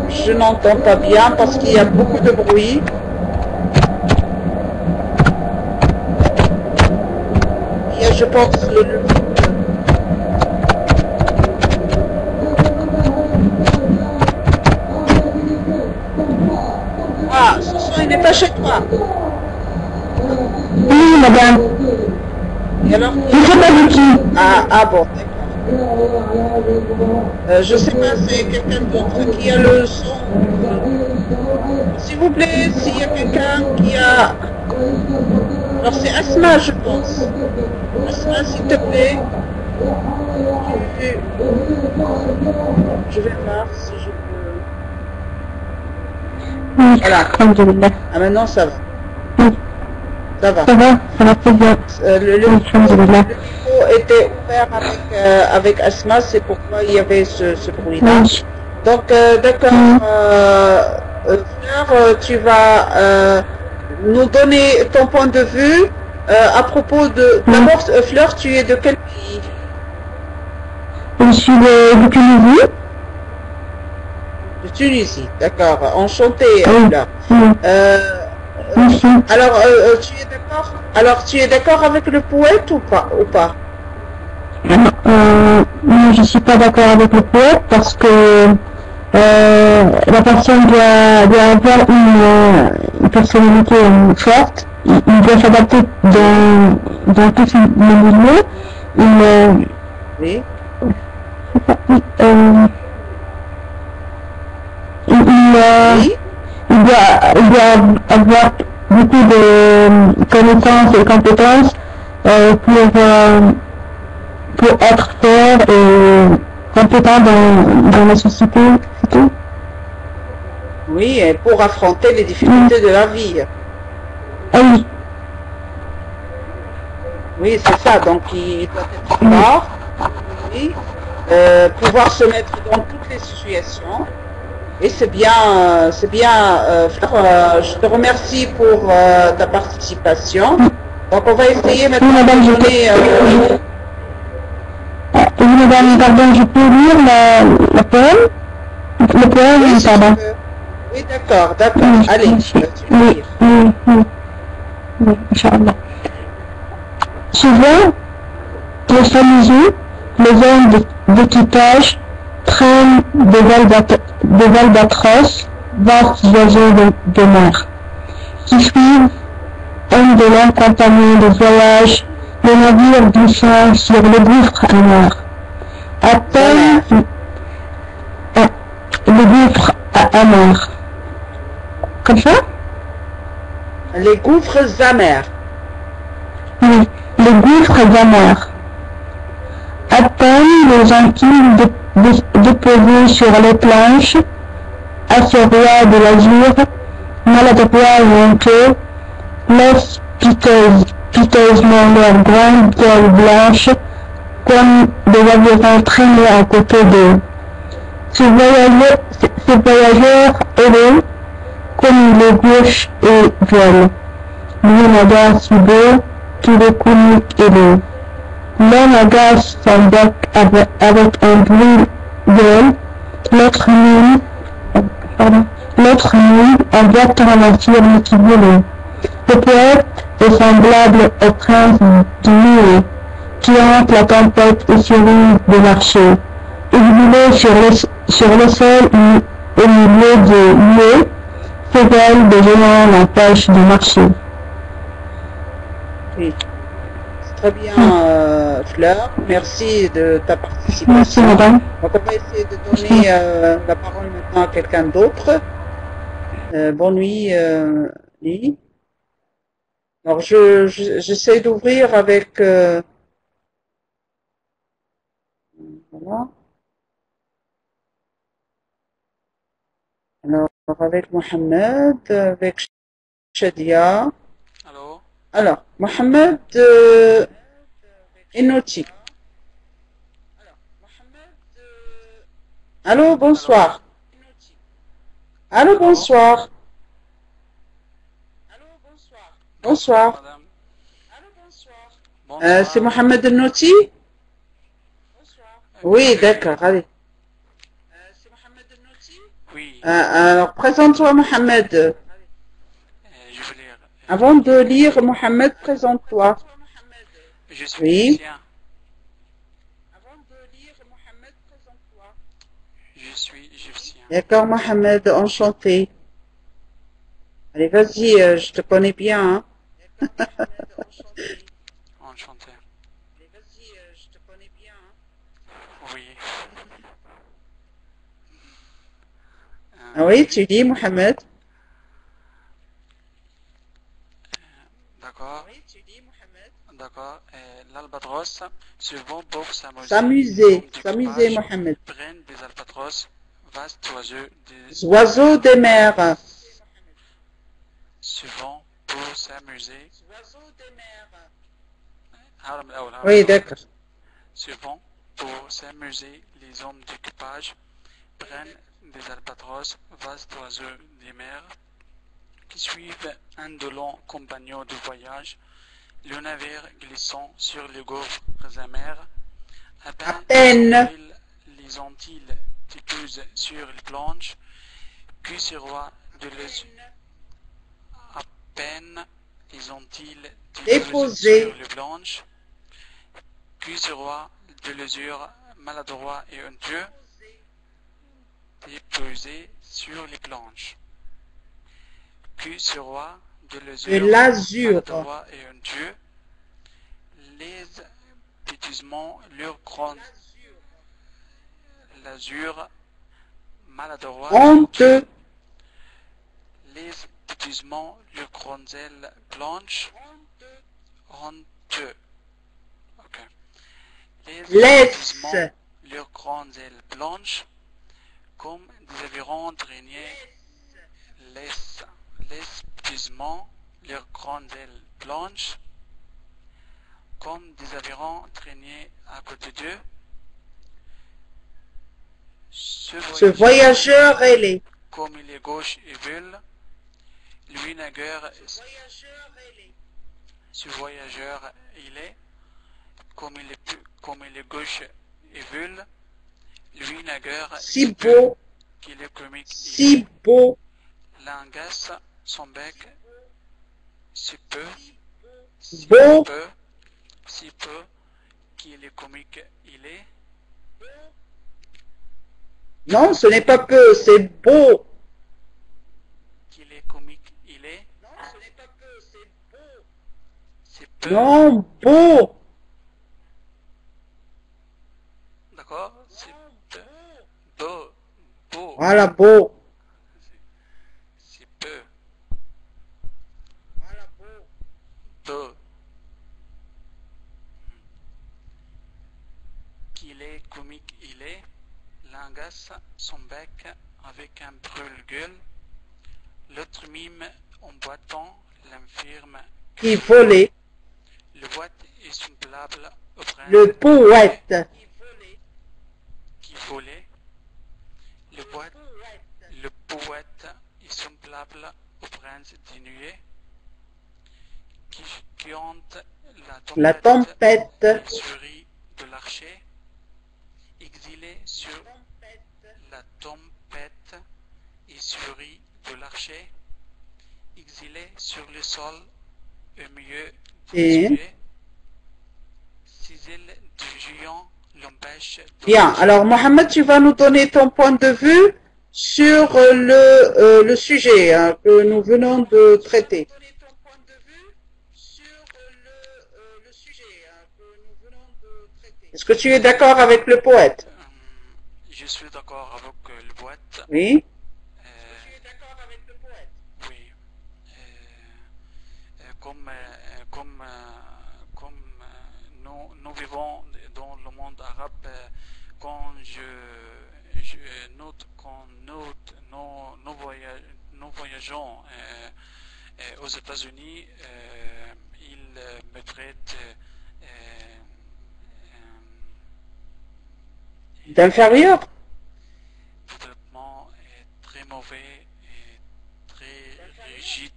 Je n'entends pas bien parce qu'il y a beaucoup de bruit. Il y a, je pense, Ah, ce son, il n'est pas chez toi. Oui, madame. Et alors? Je ne sais pas de qui. Ah bon, d'accord. Je sais pas, c'est quelqu'un d'autre qui a le son. S'il vous plaît, s'il y a quelqu'un qui a... Alors c'est Asma, je pense. Asma, s'il te plaît. Je vais voir si je peux... Oui, Voilà. alhamdoulilah. Ah, maintenant ça va. Oui, Ça va. ça va très bien. Le Alhamdoulilah. micro était ouvert avec Asma, c'est pourquoi il y avait ce bruit-là. Oui. Donc, d'accord. Fleur, tu vas nous donner ton point de vue à propos de... D'abord, Fleur, tu es de quel pays? Je suis de Tunisie. De Tunisie, d'accord. Enchanté, Fleur. Merci. Alors, tu es d'accord? Alors, tu es d'accord avec le poète ou pas? Moi, je suis pas d'accord avec le poète parce que la personne doit avoir une personnalité forte. Il doit s'adapter dans tous les milieux. Oui. Oui. Il doit avoir beaucoup de connaissances et compétences pour être fort et compétent dans la société, c'est tout. Oui, et pour affronter les difficultés de la vie. Ah oui. Oui, c'est ça. Donc, il doit être fort, oui, pouvoir se mettre dans toutes les situations. Et c'est bien, Fleur. Je te remercie pour ta participation. Donc, on va essayer maintenant de donner... Oui, madame, pardon, je peux lire le poème? Le poème, Oui, si pardon. tu veux. Oui, d'accord. Oui, Allez, merci. tu peux Oui, lire. oui, Inch'Allah. Souvent, pour s'amuser, les hommes d'équipage prennent des albatros, vastes oiseaux de mer, qui suivent un de leurs compagnons de voyage, le navire glissant sur le gouffre amer. À peine le gouffre amer. Comme ça? Les gouffres amers. Oui, les gouffres amers. À peine les Antilles déposées sur les planches, à ce roi de l'azur, maladroit et honteux, laissent piteusement leurs grandes gueules blanches comme des avirons traînés à côté d'eux. Ces voyageurs heureux, comme les gauches et violent, lui n'agace si beau, tout le comique et l'eau. L'un agace son bec avec un bruit gueule, l'autre nuit en boitant la firme qui voulait. Le poète est semblable au prince du nuée, qui hante la tempête et survit de marcher. Il voulait sur le sol au milieu des nuées, ses ailes de géant l'empêchent de marcher. Oui. C'est très bien, Fleur. Merci de ta Merci, participation. madame. Donc, on va essayer de donner la parole maintenant à quelqu'un d'autre. Bonne nuit, Lily. Alors, j'essaie d'ouvrir avec... voilà. Alors, avec Mohamed, avec Shadia. Allô? Alors, Mohamed Enoti. Allô, bonsoir. Allô, bonsoir. Bonsoir. Madame. C'est Mohamed Enoti? Oui, d'accord, allez. Oui, Alors, présente-toi, Mohamed. je veux lire. Avant de lire, Mohamed, présente-toi. Je suis Oui. égyptien. Je suis égyptien. D'accord, Mohamed, enchanté. Allez, vas-y, je te connais bien. Hein. Enchanté. Oui. Ah oui, tu dis, Mohamed. D'accord. D'accord. L'albatros, souvent pour s'amuser. S'amuser, Mohamed. Prennent des albatros, vastes oiseaux, des Oiseaux des mers. souvent pour s'amuser. Oui, d'accord. Souvent, pour s'amuser, les hommes d'équipage prennent des albatros, vastes oiseaux des mers, qui suivent un de leurs compagnons de voyage, le navire glissant sur les gouffres amers. À peine. Les Antilles déposent sur les planches, puis ce roi de les... À peine les Antilles déposées sur les planches, puis ce roi de l'usure maladroit et odieux déposé sur les planches. Puis ce roi de l'azur maladroit et odieux, les bêtisements leur grand l'azur maladroit honteux, les bêtisements leurs grandes ailes blanches honteux. Okay. Les bêtisements leurs grandes ailes blanches comme des avirons traînés. Les bêtisements leurs grandes ailes blanches comme des avirons traînés à côté d'eux. Ce voyageur ailé, comme il est gauche et vule, lui naguère. Ce voyageur il est comme il est gauche et vule, lui naguère. Si beau, qu'il est comique. Si beau, Langasse son bec, si peu, beau, si peu qu'il est comique il est. Non, ce n'est pas peu, c'est beau. Qu'il est comique il est. Non, ce n'est pas peu, c'est beau. C'est peu. Non, beau. D'accord, c'est peu. Beau. Beau. Voilà, beau. C'est peu. Voilà, beau. Beau. Qu'il est comique il est. Langasse son bec avec un brûle-gueule. L'autre mime en boitant l'infirme Qui volait, le boîte est semblable au prince. le poète, Qui volait. Le poète est semblable au prince des nuées. Qui hante la tempête, souris de l'archer. Exilé sur la tempête et souris de l'archer, exilé sur le sol au milieu Et des yeux, ses ailes de géant l'empêchent. bien, alors Mohamed, tu vas nous donner ton point de vue sur le sujet hein, que nous venons de traiter. Est-ce que tu es d'accord avec le poète? Je suis d'accord avec le poète. Oui. Oui. Comme nous vivons dans le monde arabe, quand je note quand nous voyageons aux États-Unis, ils me traitent D'inférieur? le traitement est très mauvais et très rigide.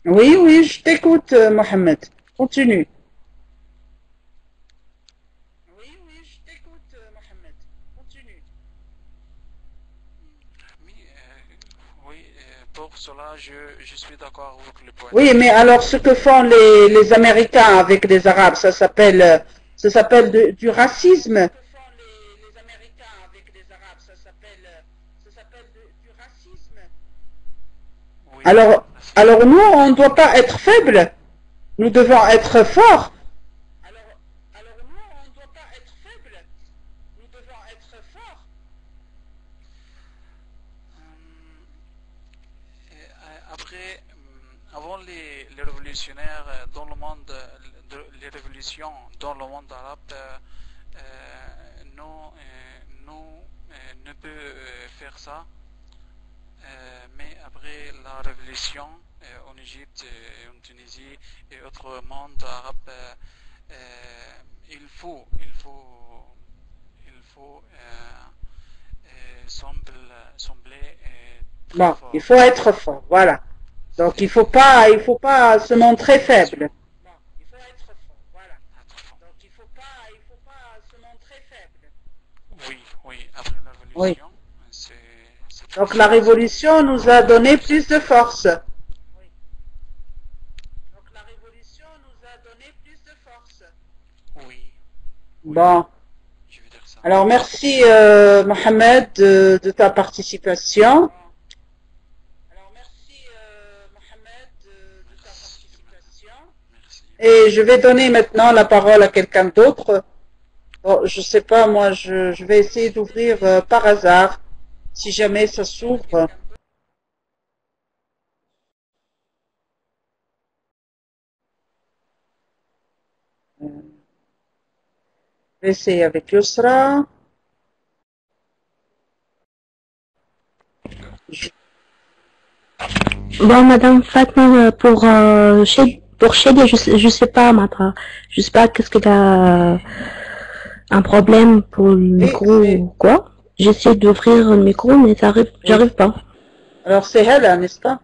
Oui, oui, je t'écoute, Mohamed. Continue. Oui, oui, je t'écoute, Mohamed. Continue. Oui, pour cela, je suis d'accord avec le poète. Oui, mais alors ce que font les Américains avec les Arabes, ça s'appelle du racisme. Oui, Alors nous, on ne doit pas être faibles. Nous devons être forts. après, avant les révolutionnaires dans le monde, les révolutions dans le monde arabe, nous ne peut faire ça. Mais après la révolution en Égypte, en Tunisie et autres mondes arabes, il faut sembler Bon, il faut être fort, voilà. Donc il faut pas se montrer faible. Oui, oui, après la révolution, c'est Donc la révolution nous a donné plus de force. Bon. Je vais dire ça. Alors, merci Mohamed de ta participation. Merci. Et je vais donner maintenant la parole à quelqu'un d'autre. Bon, je sais pas, moi, je vais essayer d'ouvrir par hasard, si jamais ça s'ouvre. Je vais essayer avec Yusra. Bon, Madame Fatma, pour Shadi, je sais pas, Matra. Je sais pas qu'est-ce que t'as un problème pour le micro ou quoi. J'essaie d'ouvrir le micro, mais j'arrive pas. Alors, c'est Hela, n'est-ce pas?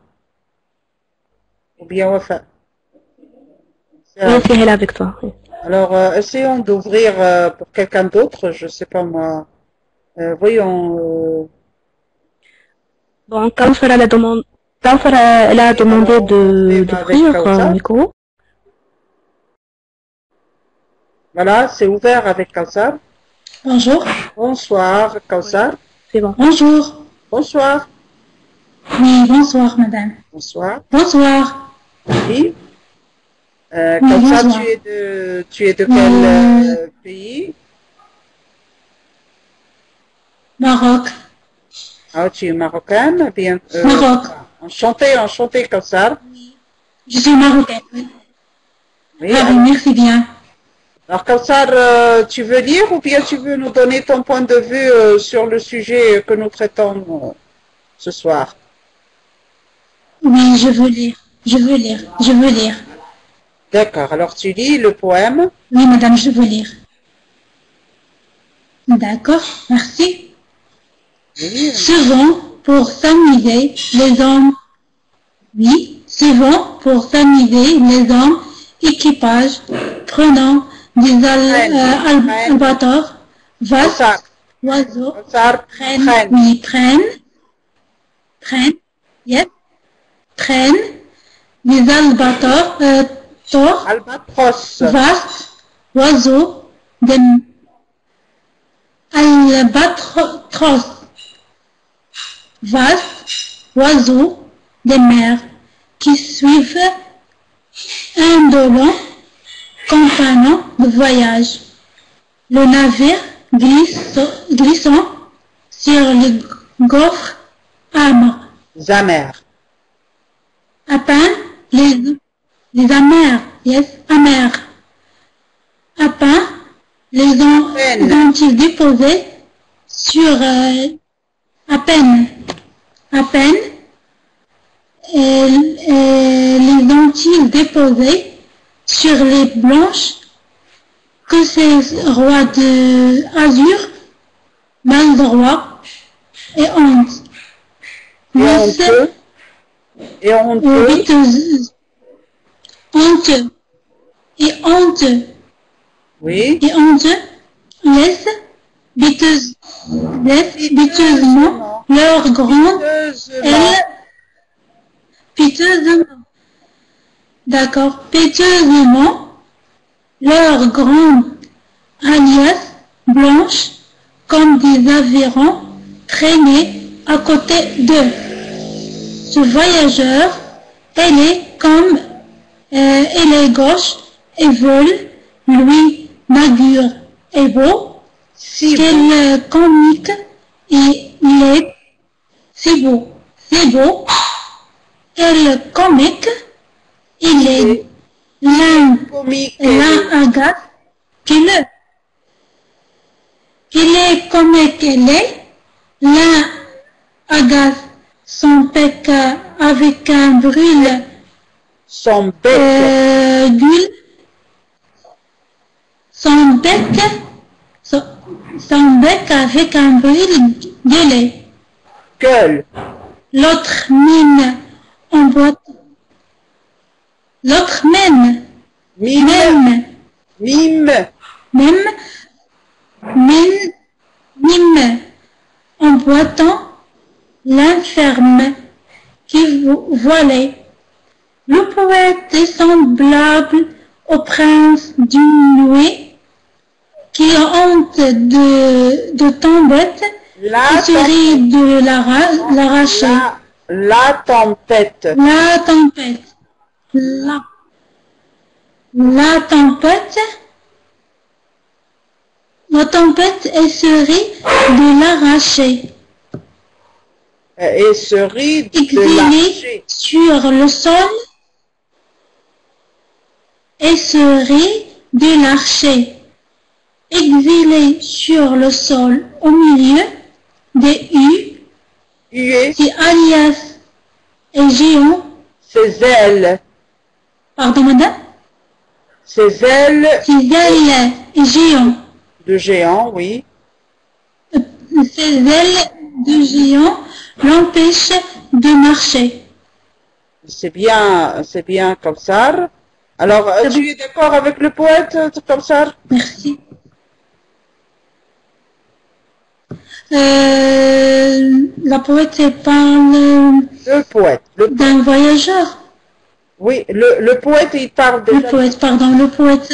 Ou bien Wafa? Oui, c'est elle avec toi. Oui. Alors, essayons d'ouvrir pour quelqu'un d'autre, je sais pas moi. Voyons. Bon, Kawsar, elle a demandé d'ouvrir le micro. Voilà, c'est ouvert avec Kawsar. Bonjour. Bonsoir, Kawsar. C'est bon. Bonjour. Bonsoir. Oui, bonsoir, madame. Bonsoir. Bonsoir. Oui. Oui, Kawsar, bonsoir. tu es de quel pays? Maroc. Ah, tu es marocaine? Bien. Maroc. Enchantée, Kawsar. Je suis marocaine. Oui. Oui. Ah oui, merci bien. Alors, Kawsar, tu veux lire ou bien tu veux nous donner ton point de vue sur le sujet que nous traitons ce soir? Oui, je veux lire. Je veux lire. Je veux lire. D'accord. Alors, tu lis le poème. Oui, madame, je veux lire. D'accord, merci. Oui. Souvent, pour s'amuser, les hommes... Oui, souvent, pour s'amuser, les hommes, équipages, prenant des albators, vastes, oiseaux, prennent, yes, prennent des albators, Albatros. vastes, oiseaux, des albatros, vastes, oiseaux, des mers, qui suivent indolents, compagnons de voyage. Le navire glissant sur le gouffre Zamer. à peine les amers, yes, amers. À peine les ont-ils déposés sur à peine les ont-ils déposés sur les blanches que ces rois de Azur, maladroits et honte. Et honte. Oui. Et honte laisse piteusement leur grande piteusement. D'accord. Piteusement leurs grandes alias blanches comme des avirons traînaient à côté d'eux. Ce voyageur, elle est gauche et vole, lui, Nagur est beau, quel comique il est, c'est beau, quel comique il est, l'un agace, qu'il est comique elle est, l'un agace son bec avec un brûle, son bec, son bec avec un brûle gueulé. Gueule. L'autre mine en boîte. L'autre mime en boitant l'inferme qui voilait. Le poète est semblable au prince d'une nuée qui a honte de tempête, essaierait de l'arracher. La tempête. La tempête. La tempête essaierait de l'arracher. Essaierait de Exilé sur le sol. Essaierait de l'archer. Exilé sur le sol au milieu des qui alias et géant. Ses ailes. Pardon, madame? Ses ailes. Ses ailes et géant. De géant, oui. Ses ailes de géant l'empêchent de marcher. C'est bien, Kawsar. Alors, tu es d'accord avec le poète, Kawsar? Merci. La poète parle d'un voyageur. Oui, le poète, il parle déjà... Le poète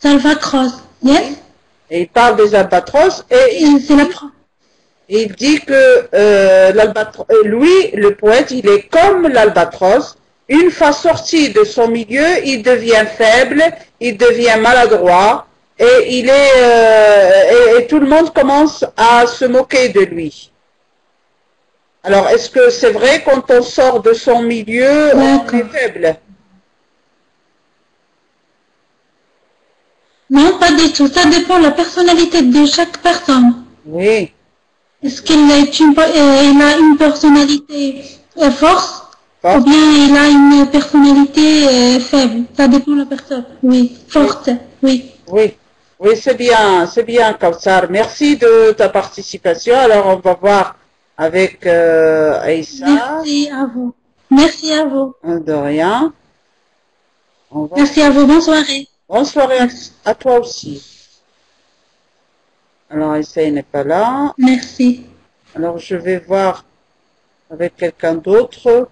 Salvatros, yes? Et il parle des albatros et il dit que lui, le poète, il est comme l'albatros. Une fois sorti de son milieu, il devient faible, il devient maladroit et et tout le monde commence à se moquer de lui. Alors, est-ce que c'est vrai quand on sort de son milieu, on est faible? Non, pas du tout. Ça dépend de la personnalité de chaque personne. Oui. Est-ce qu'il a une personnalité forte ou bien il a une personnalité faible? Ça dépend de la personne. Oui, forte. Oui. Oui, c'est bien, Kawsar. Merci de ta participation. Alors, on va voir avec Aïssa. Merci à vous. Merci à vous. De rien. Merci à vous. Bonne soirée. Bonne soirée à toi aussi. Alors, Aïssa n'est pas là. Merci. Alors, je vais voir avec quelqu'un d'autre.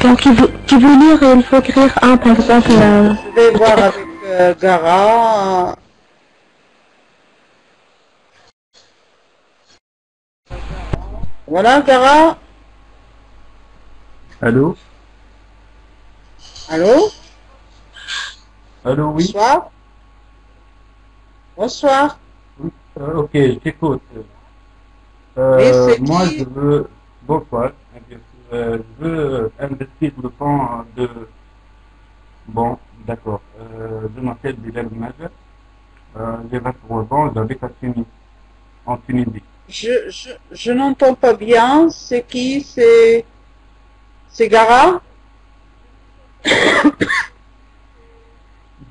Donc, qui veut lire, il faut écrire un, par exemple. Je vais voir avec Gara. Voilà, Gara. Allô? Allô? Allô, oui. Bonsoir. Bonsoir. Oui, ok, je t'écoute. Moi, je veux... Bonsoir. Je veux investir le temps de... Bon, d'accord. Je m'appelle Bilal Majer. J'ai 23 ans, j'habite à Tunis, en Tunisie. Je n'entends pas bien. C'est qui? C'est Gara?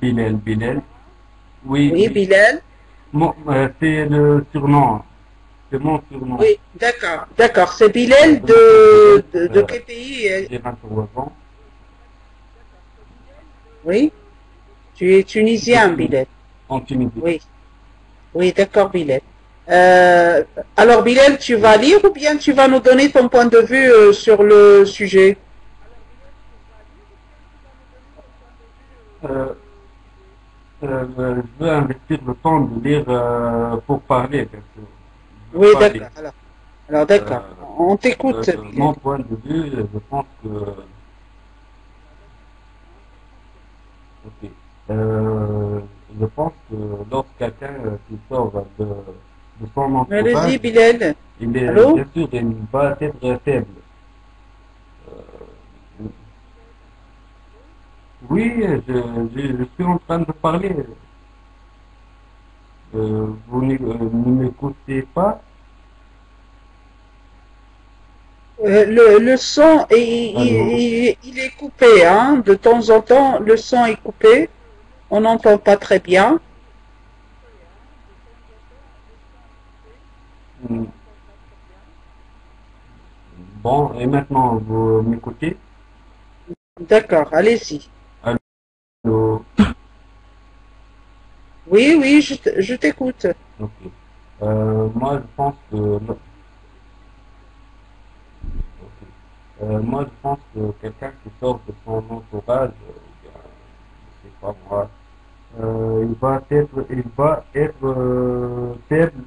Bilal. Oui, Bilal. C'est le surnom. C'est mon surnom. Oui, d'accord. C'est Bilal de quel pays? J'ai 23 ans. Oui. Tu es tunisien, Bilal. En Tunisie. Oui, d'accord, Bilal. Alors, Bilal, tu vas lire ou bien tu vas nous donner ton point de vue sur le sujet? Je veux investir le temps de lire pour parler, bien sûr. Oui, d'accord. Alors d'accord. On t'écoute. Mon point de vue, je pense que... Ok. Je pense que lorsque quelqu'un qui sort de son entourage, allez-y, Bilal. Allô? Bien sûr, il va être faible. Oui, je suis en train de parler. Vous ne m'écoutez pas? Le son, il est coupé, hein. De temps en temps, le son est coupé. On n'entend pas très bien. Bon, et maintenant, vous m'écoutez? D'accord, allez-y. Allô? Oui, je t'écoute. Ok. Moi, je pense que Moi, je pense que quelqu'un qui sort de son entourage, bien, je sais pas moi, il va être faible,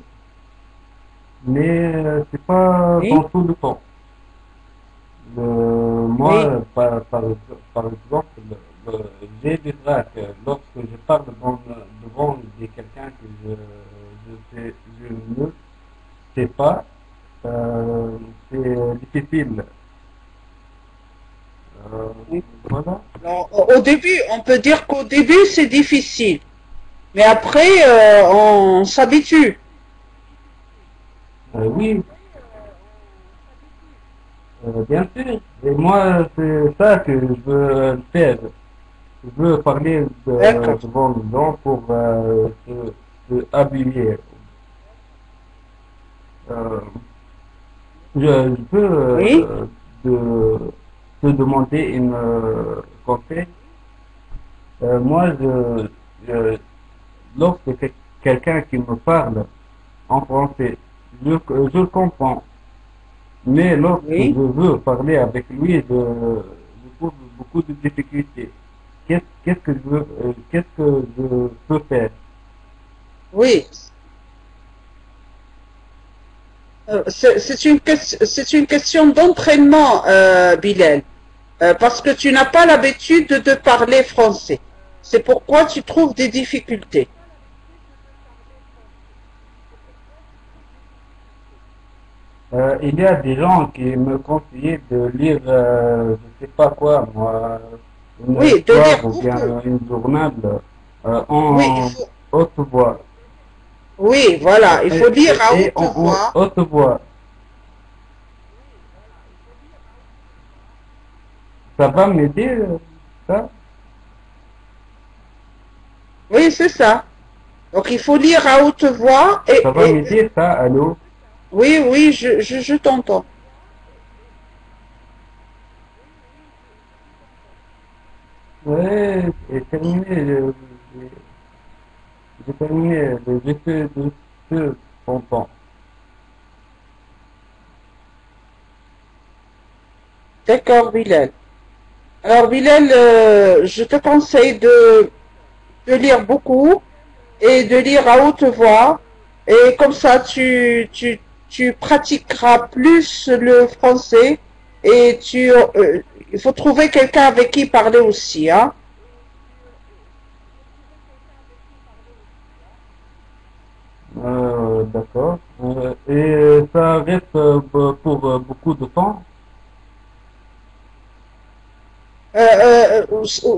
mais c'est pas dans Oui, tout le temps. oui, Moi, par exemple, j'ai des tracs. Lorsque je parle devant quelqu'un que je ne sais pas, euh, c'est difficile. Euh, oui. voilà. Alors, au début, on peut dire qu'au début, c'est difficile. Mais après, on s'habitue. Oui, bien sûr. Et moi, c'est ça que je veux faire. Je veux parler D'accord. devant les gens pour se habiller. Euh, je peux Oui, te, te demander une conseil. Moi, lorsque quelqu'un qui me parle en français, je le comprends. Mais lorsque je oui, veux parler avec lui, je trouve beaucoup de difficultés. Qu'est-ce que je peux faire? oui. C'est une question d'entraînement, Bilal, parce que tu n'as pas l'habitude de parler français. C'est pourquoi tu trouves des difficultés. Il y a des gens qui me conseillent de lire, je sais pas quoi, moi, une Oui, de histoire lire ou bien beaucoup. une journal Oui, il en faut. haute voix. Oui, voilà, il faut lire à Et haute en voix. haute voix. Ça va m'aider, ça? Oui, c'est ça. Donc il faut lire à haute voix Ça va m'aider, ça, allô? oui, oui, je t'entends. Ouais, c'est terminé. J'ai j'ai terminé. J'ai fait de ce temps. D'accord, Bilal. Alors, Bilal, je te conseille de lire beaucoup et de lire à haute voix. Et comme ça, tu pratiqueras plus le français. Et il faut trouver quelqu'un avec qui parler aussi, hein. D'accord. Et ça reste pour beaucoup de temps.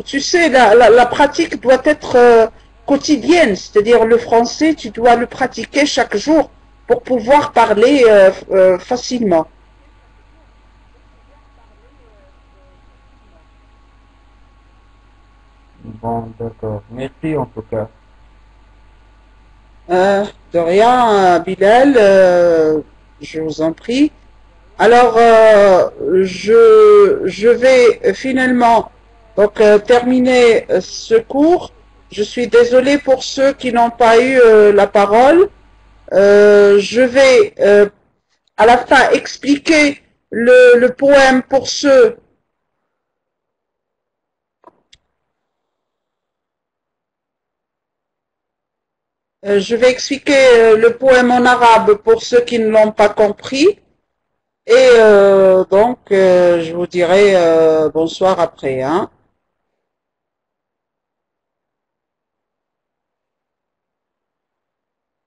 Tu sais, la pratique doit être quotidienne, c'est-à-dire le français, tu dois le pratiquer chaque jour pour pouvoir parler facilement. Bon, d'accord. Merci en tout cas. De rien, Bilal, je vous en prie. Alors, je vais finalement donc terminer ce cours. Je suis désolée pour ceux qui n'ont pas eu la parole. Je vais à la fin expliquer le poème pour ceux. Je vais expliquer le poème en arabe pour ceux qui ne l'ont pas compris. Et donc, je vous dirai bonsoir après. Hein.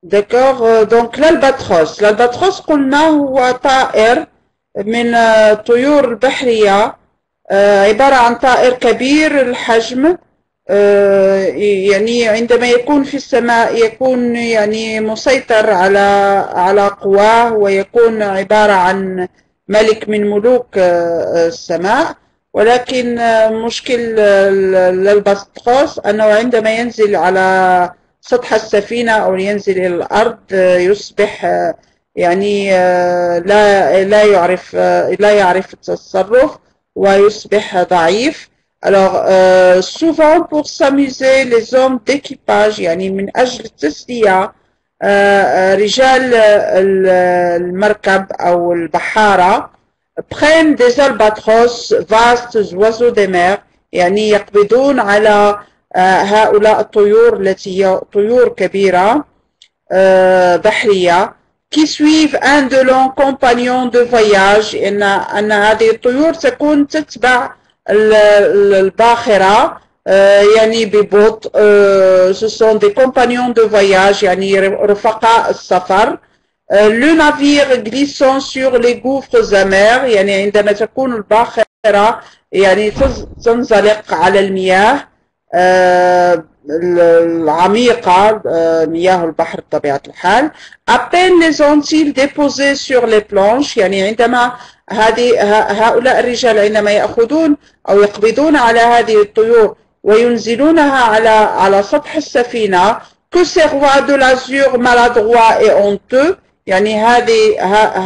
d'accord. Donc l'albatros. الالباتروس قلنا هو طائر من طيور البحرية عبارة عن طائر كبير الحجم يعني عندما يكون في السماء يكون يعني مسيطر على قواه ويكون عبارة عن ملك من ملوك السماء ولكن مشكل الالباتروس أنه عندما ينزل على سطح السفينة أو ينزل إلى الأرض يصبح يعني لا يعرف التصرف ويصبح ضعيف. Alors, souvent pour s'amuser, les hommes d'équipage, يعني من أجل التسلية رجال المركب أو البحارة prennent des albatros, vastes oiseaux des mers يعني يقبضون على هؤلاء الطيور التي هي طيور كبيرة بحرية qui suivent un de leurs compagnons de voyage أن هذه الطيور تكون تتبع الباخرة يعني ببطء ce sont des compagnons de voyage يعني رفقاء السفر le navire glissant sur les gouffres amers يعني عندما تكون الباخرة يعني تنزلق على المياه العميقة مياه البحر بطبيعة الحال à peine les ont-ils déposés sur les planches يعني عندما هؤلاء الرجال عندما يأخذون أو يقبضون على هذه الطيور وينزلونها على سطح السفينة que ces rois de l'azur maladroits et honteux يعني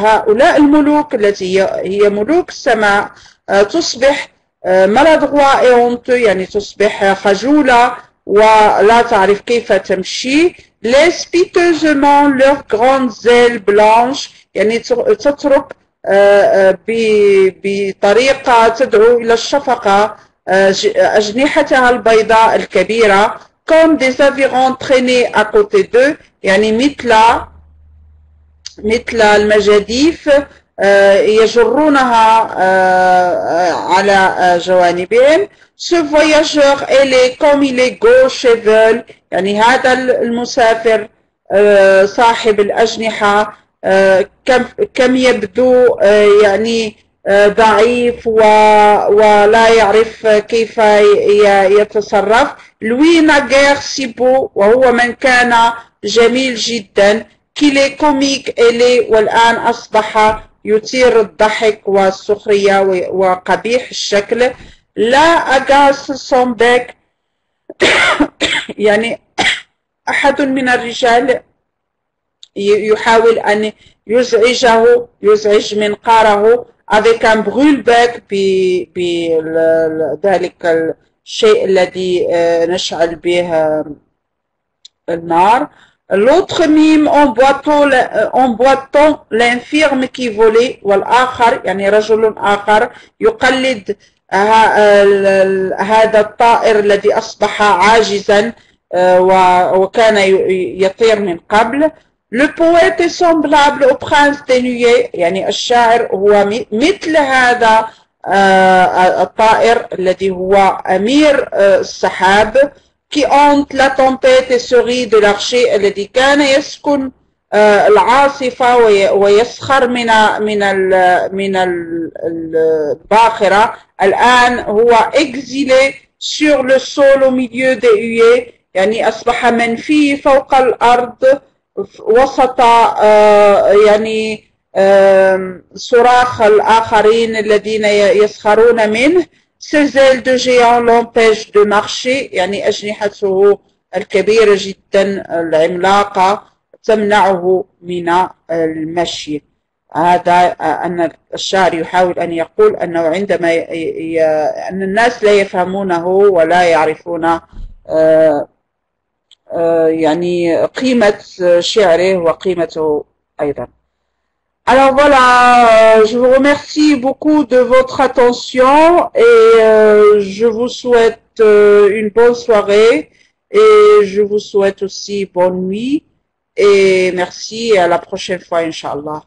هؤلاء الملوك التي هي ملوك السماء تصبح maladroit et honteux يعني تصبح خجولة ولا تعرف كيف تمشي laisse piteusement leurs grandes ailes blanches يعني تترك بطريقة تدعو إلى الشفقة أجنحتها البيضاء الكبيرة comme des avirons traînés à côté d'eux يعني مثل المجاديف يجرونها على جوانبهم ce voyageur ailé comme il est gauche et veule يعني هذا المسافر صاحب الأجنحة كم يبدو يعني ضعيف ولا يعرف كيف يتصرف lui naguère si beau وهو من كان جميل جدا qu'il est comique ailé والآن أصبح يثير الضحك والسخرية وقبيح الشكل لا agace son bec يعني أحد من الرجال يحاول أن يزعج منقاره avec un brûle-bec بذلك الشيء الذي نشعل به النار l'autre mime en boitant l'infirme qui volait والآخر يعني رجل آخر يقلد هذا الطائر الذي أصبح عاجزا وكان يطير من قبل le poète est semblable au prince des nuées يعني الشاعر هو مثل هذا الطائر الذي هو أمير السحاب qui hante la tempête et se rit de l'archer الذي كان يسكن العاصفة ويسخر من الباخرة الآن هو exilé sur le sol au milieu des huées يعني أصبح منفي فوق الأرض وسط يعني صراخ الآخرين الذين يسخرون منه ses ailes de géant l'empêchent de marcher يعني أجنحته الكبيرة جدا العملاقة تمنعه من المشي هذا أن الشاعر يحاول أن يقول أنه عندما أن الناس لا يفهمونه ولا يعرفون يعني قيمة شعره وقيمته أيضا. Alors voilà, je vous remercie beaucoup de votre attention et je vous souhaite une bonne soirée et je vous souhaite aussi bonne nuit et merci et à la prochaine fois, Inch'Allah.